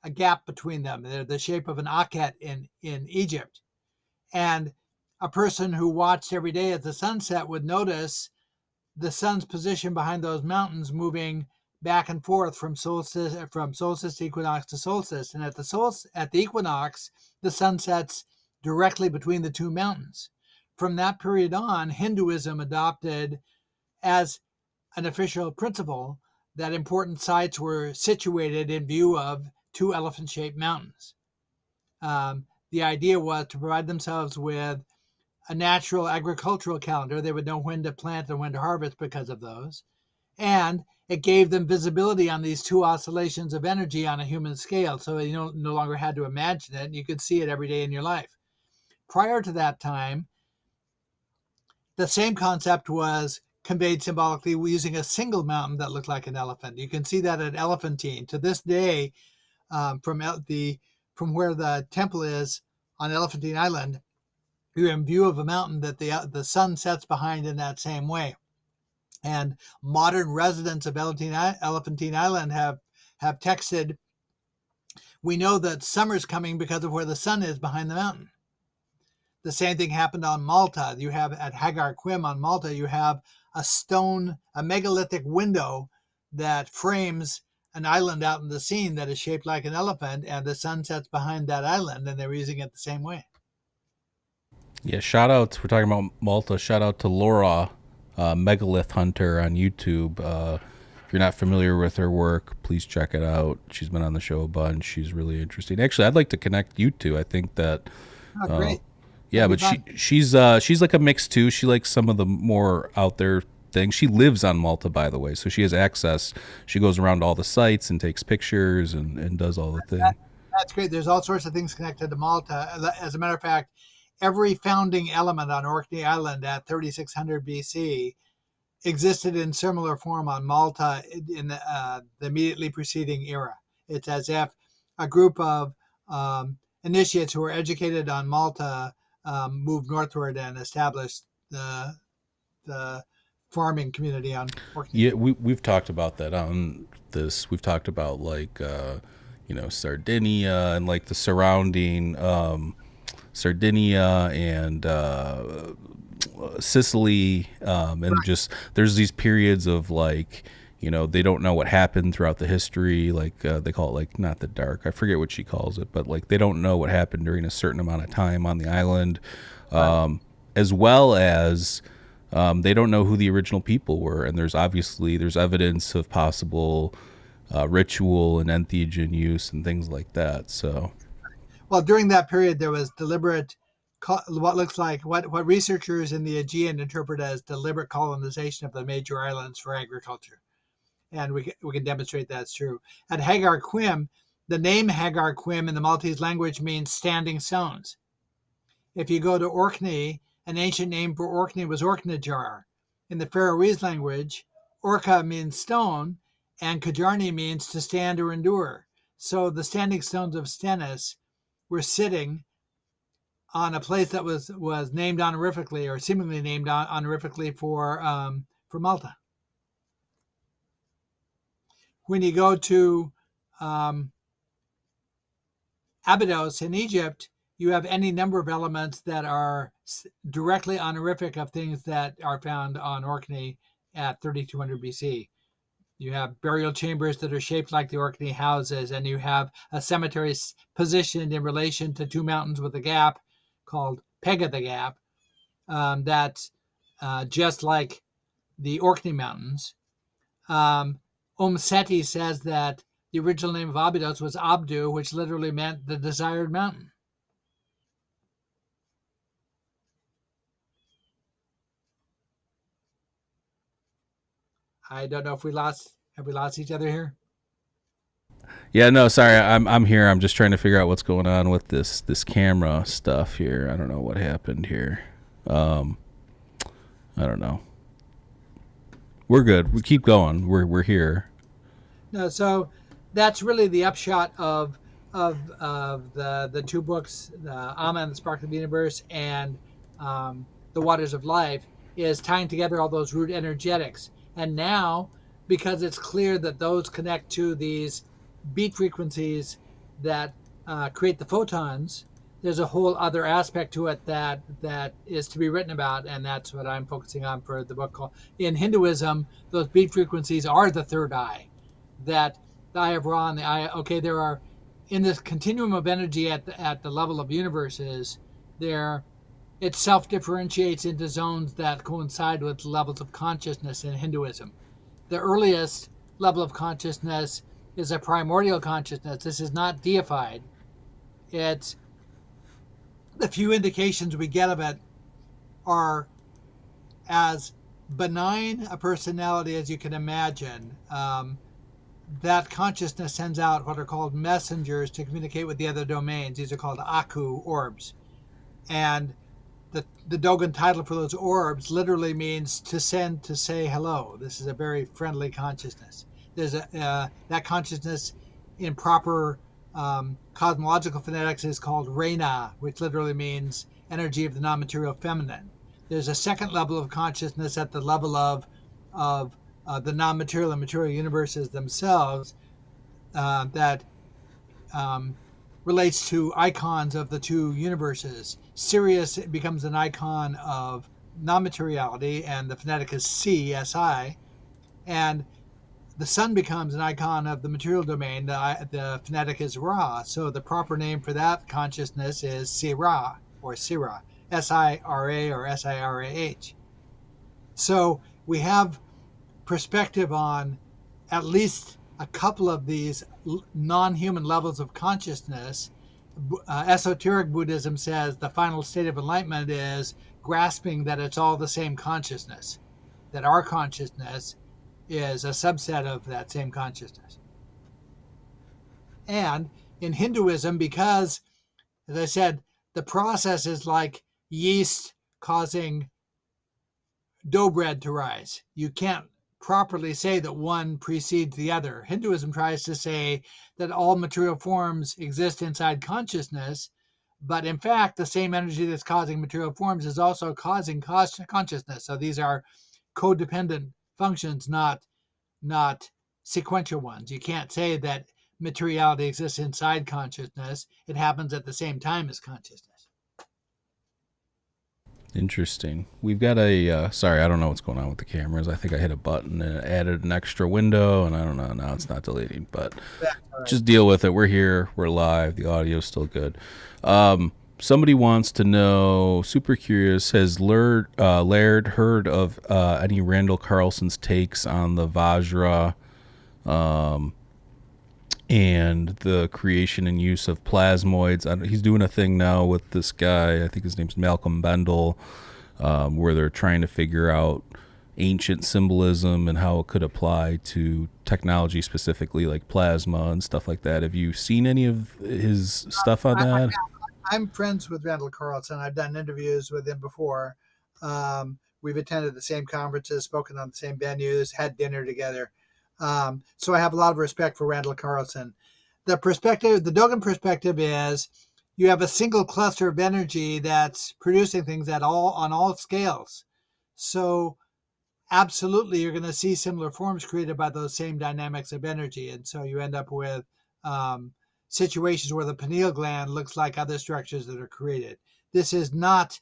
a gap between them. They're the shape of an Akhet in Egypt. And a person who watched every day at the sunset would notice the sun's position behind those mountains moving back and forth from solstice to equinox to solstice. And at the equinox, the sun sets directly between the two mountains. From that period on, Hinduism adopted as an official principle that important sites were situated in view of two elephant-shaped mountains. The idea was to provide themselves with a natural agricultural calendar. They would know when to plant and when to harvest because of those. And it gave them visibility on these two oscillations of energy on a human scale. So you no longer had to imagine it. You could see it every day in your life. Prior to that time, the same concept was conveyed symbolically using a single mountain that looked like an elephant. You can see that at Elephantine. To this day, from where the temple is on Elephantine Island, you're in view of a mountain that the sun sets behind in that same way. And modern residents of Elephantine Island have texted, we know that summer's coming because of where the sun is behind the mountain. The same thing happened on Malta. You have at Hagar Quim on Malta, you have a megalithic window that frames an island out in the scene that is shaped like an elephant, and the sun sets behind that island, and they're using it the same way. Yeah, shout out. We're talking about Malta. Shout out to Laura, Megalith Hunter on YouTube. If you're not familiar with her work, please check it out. She's been on the show a bunch. She's really interesting. Actually, I'd like to connect you two. I think that. Oh, great. Yeah, but she's like a mix too. She likes some of the more out there things. She lives on Malta, by the way, so she has access. She goes around to all the sites and takes pictures and does all the things. That's great. There's all sorts of things connected to Malta. As a matter of fact, every founding element on Orkney Island at 3600 BC existed in similar form on Malta in the immediately preceding era. It's as if a group of initiates who were educated on Malta moved northward and established the farming community on Orkney. Yeah, we've talked about that on this. We've talked about like Sardinia and like the surrounding Sardinia and Sicily, and right. Just there's these periods of like, they don't know what happened throughout the history, like they call it like not the dark, I forget what she calls it, but like they don't know what happened during a certain amount of time on the island, right. As well as they don't know who the original people were, and there's evidence of possible ritual and entheogen use and things like that. So, well, during that period, there was deliberate, what researchers in the Aegean interpret as deliberate colonization of the major islands for agriculture. And we can demonstrate that's true. At Hagar Quim, the name Hagar Quim in the Maltese language means standing stones. If you go to Orkney, an ancient name for Orkney was Orkneyjar. In the Faroese language, Orca means stone, and Kajarni means to stand or endure. So the standing stones of Stennis were sitting on a place that was named honorifically, or seemingly named honorifically for Malta. When you go to Abydos in Egypt, you have any number of elements that are directly honorific of things that are found on Orkney at 3200 BC. You have burial chambers that are shaped like the Orkney houses, and you have a cemetery positioned in relation to two mountains with a gap called Pega the Gap. That's just like the Orkney Mountains. Seti says that the original name of Abydos was Abdu, which literally meant the desired mountain. I don't know if have we lost each other here? Yeah, no, sorry, I'm here. I'm just trying to figure out what's going on with this camera stuff here. I don't know what happened here. I don't know. We're good. We keep going. We're here. No, so that's really the upshot of the two books, the Alma and the Spark of the Universe, and the Waters of Life, is tying together all those root energetics. And now, because it's clear that those connect to these beat frequencies that create the photons, there's a whole other aspect to it that is to be written about, and that's what I'm focusing on for the book. Called in Hinduism, those beat frequencies are the third eye. That the eye of Ra and the eye. Okay, there are in this continuum of energy at the level of universes. There, it self differentiates into zones that coincide with levels of consciousness in Hinduism. The earliest level of consciousness is a primordial consciousness. This is not deified. It's the few indications we get of it are as benign a personality as you can imagine. That consciousness sends out what are called messengers to communicate with the other domains. These are called Aku, orbs. And the Dogon title for those orbs literally means to send to say hello. This is a very friendly consciousness. There's that consciousness in proper cosmological phonetics is called Rene, which literally means energy of the non-material feminine. There's a second level of consciousness at the level of the non-material and material universes themselves that relates to icons of the two universes. Sirius becomes an icon of non-materiality, and the phonetic is Si, and the sun becomes an icon of the material domain. The phonetic is Ra. So the proper name for that consciousness is Sira, or Sira, Sira or Sirah. So we have perspective on at least a couple of these non-human levels of consciousness. Esoteric Buddhism says the final state of enlightenment is grasping that it's all the same consciousness, that our consciousness is a subset of that same consciousness. And in Hinduism, because, as I said, the process is like yeast causing dough bread to rise. You can't properly say that one precedes the other. Hinduism tries to say that all material forms exist inside consciousness, but in fact, the same energy that's causing material forms is also causing consciousness. So these are codependent functions, not sequential ones. You can't say that materiality exists inside consciousness. It happens at the same time as consciousness. Interesting. We've got sorry, I don't know what's going on with the cameras. I think I hit a button and it added an extra window, and I don't know, now it's not deleting, but just deal with it. We're here, we're live, the audio's still good. Somebody wants to know, super curious, has Laird heard of any Randall Carlson's takes on the Vajra and the creation and use of plasmoids? He's doing a thing now with this guy, I think his name's Malcolm Bendel, where they're trying to figure out ancient symbolism and how it could apply to technology, specifically like plasma and stuff like that. Have you seen any of his stuff on that? I'm friends with Randall Carlson. I've done interviews with him before. We've attended the same conferences, spoken on the same venues, had dinner together. So I have a lot of respect for Randall Carlson. The Dogen perspective is you have a single cluster of energy that's producing things on all scales. So absolutely, you're going to see similar forms created by those same dynamics of energy. And so you end up with situations where the pineal gland looks like other structures that are created. This is not,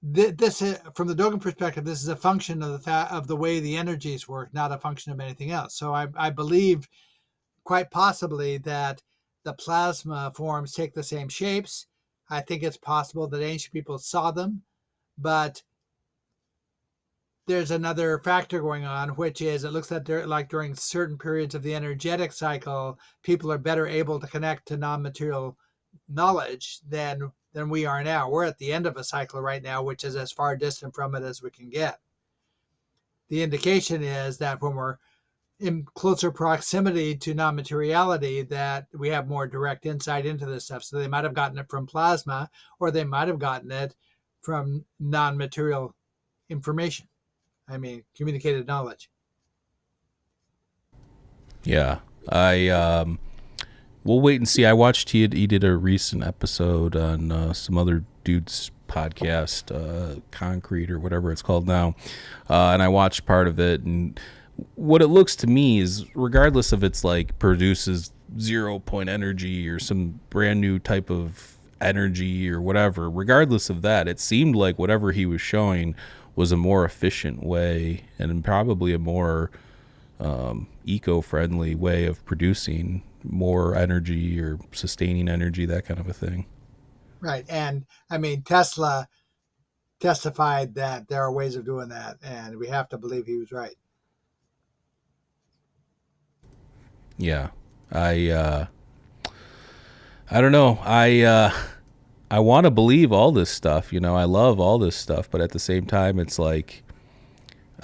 this is, from the Dogen perspective, this is a function of the way the energies work, not a function of anything else. So I believe quite possibly that the plasma forms take the same shapes. I think it's possible that ancient people saw them, but there's another factor going on, which is it looks like during certain periods of the energetic cycle, people are better able to connect to non-material knowledge than we are now. We're at the end of a cycle right now, which is as far distant from it as we can get. The indication is that when we're in closer proximity to non-materiality, that we have more direct insight into this stuff. So they might have gotten it from plasma, or they might have gotten it from non-material information. I mean, communicated knowledge. Yeah. We'll wait and see. I watched he did a recent episode on some other dude's podcast, Concrete or whatever it's called now, and I watched part of it. And what it looks to me is, regardless of it's like produces 0 point energy or some brand new type of energy or whatever, regardless of that, it seemed like whatever he was showing was a more efficient way and probably a more eco-friendly way of producing more energy or sustaining energy, that kind of a thing. Right. And I mean, Tesla testified that there are ways of doing that, and we have to believe he was right. Yeah. I don't know. I want to believe all this stuff, you know. I love all this stuff, but at the same time it's like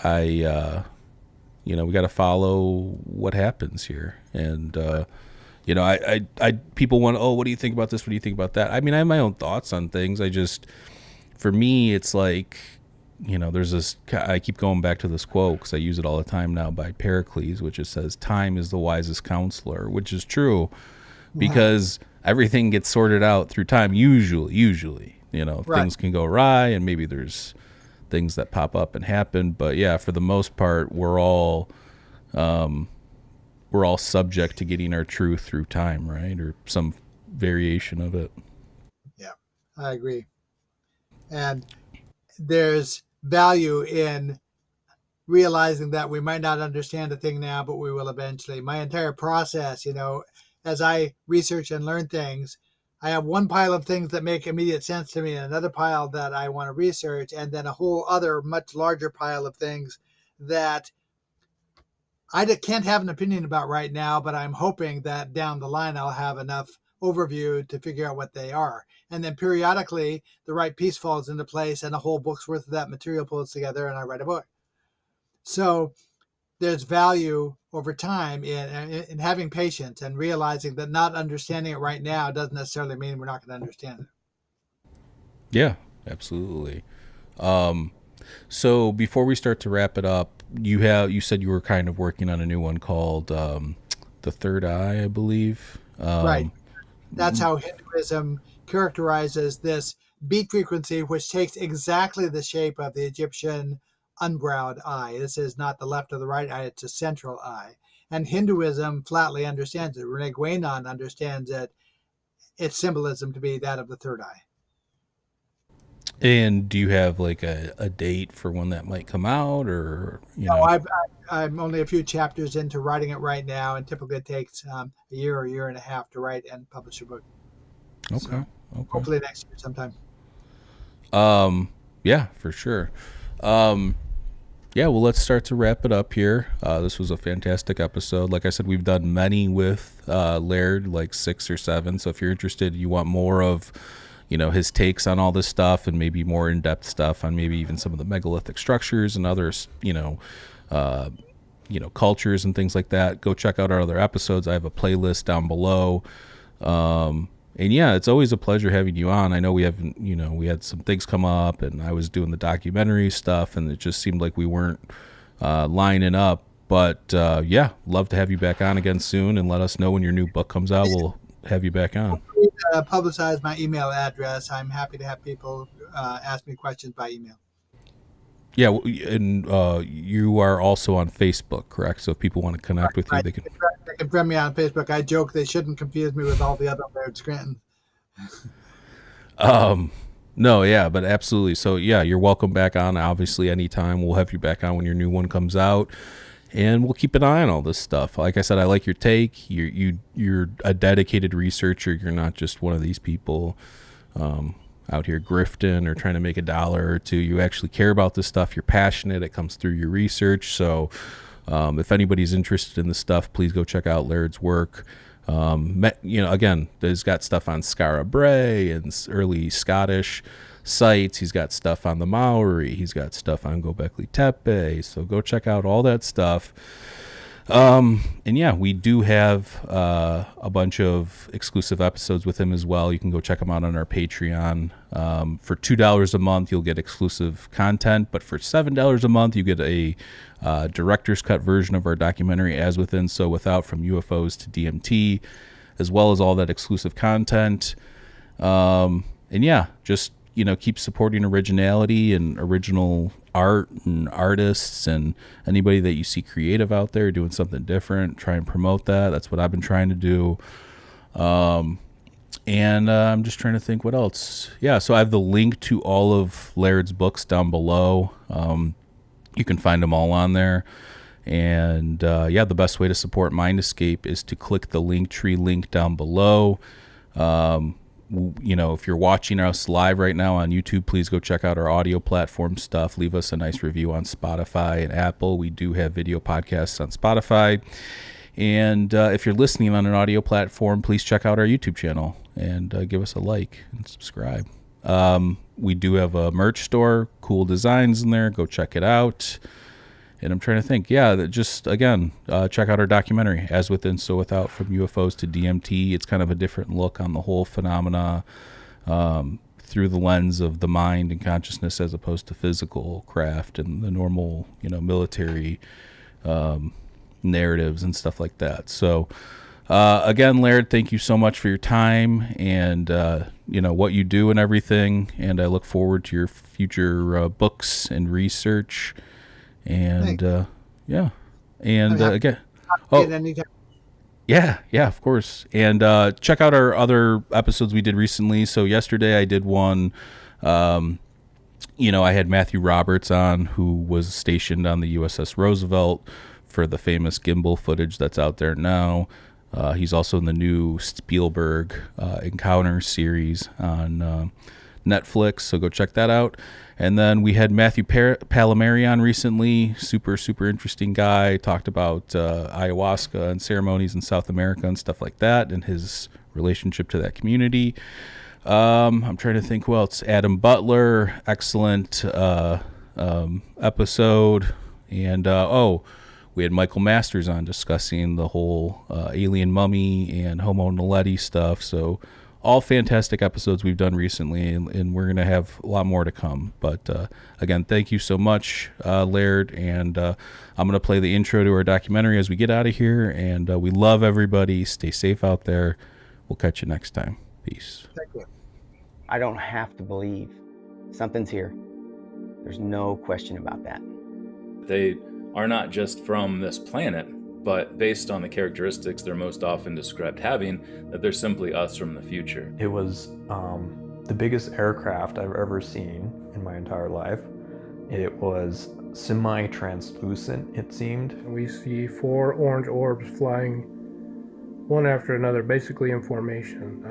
we got to follow what happens here. And I people want, oh, what do you think about this? What do you think about that? I mean, I have my own thoughts on things. For me, it's like, there's this, I keep going back to this quote because I use it all the time now by Pericles, which it says, time is the wisest counselor, which is true because everything gets sorted out through time. Usually, right. Things can go awry and maybe there's things that pop up and happen. But yeah, for the most part, we're all subject to getting our truth through time, right? Or some variation of it. Yeah, I agree. And there's value in realizing that we might not understand a thing now, but we will eventually. My entire process, as I research and learn things, I have one pile of things that make immediate sense to me and another pile that I want to research, and then a whole other much larger pile of things that I can't have an opinion about right now, but I'm hoping that down the line I'll have enough overview to figure out what they are. And then periodically the right piece falls into place and a whole book's worth of that material pulls together and I write a book. So there's value over time in having patience and realizing that not understanding it right now doesn't necessarily mean we're not going to understand it. Yeah, absolutely. So before we start to wrap it up, you said you were kind of working on a new one called The Third Eye, I believe. Right. That's how Hinduism characterizes this beat frequency, which takes exactly the shape of the Egyptian unbrowed eye. This is not the left or the right eye, it's a central eye. And Hinduism flatly understands it. Rene Wayan understands its symbolism to be that of the third eye. And do you have like a date for when that might come out, or No, I'm only a few chapters into writing it right now, and typically it takes a year or year and a half to write and publish a book. Okay. So, okay. Hopefully next year sometime. Yeah, for sure. Yeah, well, let's start to wrap it up here. This was a fantastic episode. Like I said, we've done many with Laird, like 6 or 7. So if you're interested, you want more of his takes on all this stuff and maybe more in-depth stuff on maybe even some of the megalithic structures and others, cultures and things like that, go check out our other episodes. I have a playlist down below. And yeah, it's always a pleasure having you on. I know we haven't, we had some things come up and I was doing the documentary stuff and it just seemed like we weren't lining up. But yeah, love to have you back on again soon and let us know when your new book comes out. We'll have you back on. Publicize my email address. I'm happy to have people ask me questions by email. Yeah, and you are also on Facebook, correct? So if people want to connect with you, they can friend me on Facebook. I joke they shouldn't confuse me with all the other Laird Scranton. No, yeah, but absolutely. So yeah, you're welcome back on. Obviously, anytime. We'll have you back on when your new one comes out. And we'll keep an eye on all this stuff. Like I said, I like your take. You're a dedicated researcher. You're not just one of these people out here grifting or trying to make $1 or $2. You actually care about this stuff. You're passionate. It comes through your research. So if anybody's interested in this stuff, please go check out Laird's work. Again, he's got stuff on Skara Brae and early Scottish sites. He's got stuff on the Maori. He's got stuff on Gobekli Tepe. So go check out all that stuff. And yeah, we do have a bunch of exclusive episodes with him as well. You can go check them out on our Patreon. For $2 a month, you'll get exclusive content, but for $7 a month, you get a director's cut version of our documentary As Within, So Without, from UFOs to DMT, as well as all that exclusive content. And yeah, just, keep supporting originality and original art and artists and anybody that you see creative out there doing something different. Try and promote that. That's what I've been trying to do. And I'm just trying to think what else. Yeah, so I have the link to all of Laird's books down below. You can find them all on there. And the best way to support Mind Escape is to click the LinkTree link down below. If you're watching us live right now on YouTube, please go check out our audio platform stuff. Leave us a nice review on Spotify and Apple. We do have video podcasts on Spotify. And if you're listening on an audio platform, please check out our YouTube channel and give us a like and subscribe. We do have a merch store, cool designs in there. Go check it out. And I'm trying to think. Yeah, just, again, check out our documentary, As Within, So Without, From UFOs to DMT. It's kind of a different look on the whole phenomena through the lens of the mind and consciousness as opposed to physical craft and the normal, military narratives and stuff like that. So, again, Laird, thank you so much for your time and, what you do and everything. And I look forward to your future books and research. And again, of course. And check out our other episodes we did recently. So yesterday I did one. I had Matthew Roberts on, who was stationed on the USS Roosevelt for the famous gimbal footage that's out there now. He's also in the new Spielberg Encounter series on Netflix, so go check that out. And then we had Matthew Palomari on recently, super interesting guy, talked about ayahuasca and ceremonies in South America and stuff like that and his relationship to that community. I'm trying to think who else. Adam Butler, excellent episode. And we had Michael Masters on discussing the whole alien mummy and Homo naledi stuff. So all fantastic episodes we've done recently, and we're going to have a lot more to come. But again, thank you so much, Laird. And I'm going to play the intro to our documentary as we get out of here. And we love everybody. Stay safe out there. We'll catch you next time. Peace. Thank you. I don't have to believe. Something's here. There's no question about that. They are not just from this planet, but based on the characteristics they're most often described having, that they're simply us from the future. It was the biggest aircraft I've ever seen in my entire life. It was semi-translucent, it seemed. We see 4 orange orbs flying one after another, basically in formation.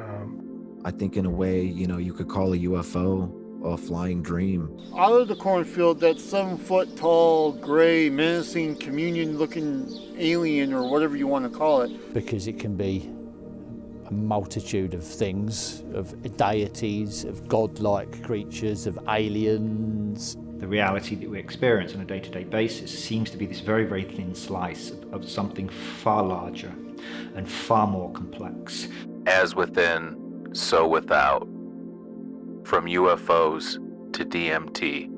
I think in a way, you could call a UFO a flying dream. Out of the cornfield, that 7-foot tall, gray, menacing, communion-looking alien, or whatever you want to call it. Because it can be a multitude of things, of deities, of godlike creatures, of aliens. The reality that we experience on a day-to-day basis seems to be this very, very thin slice of something far larger and far more complex. As within, so without. From UFOs to DMT.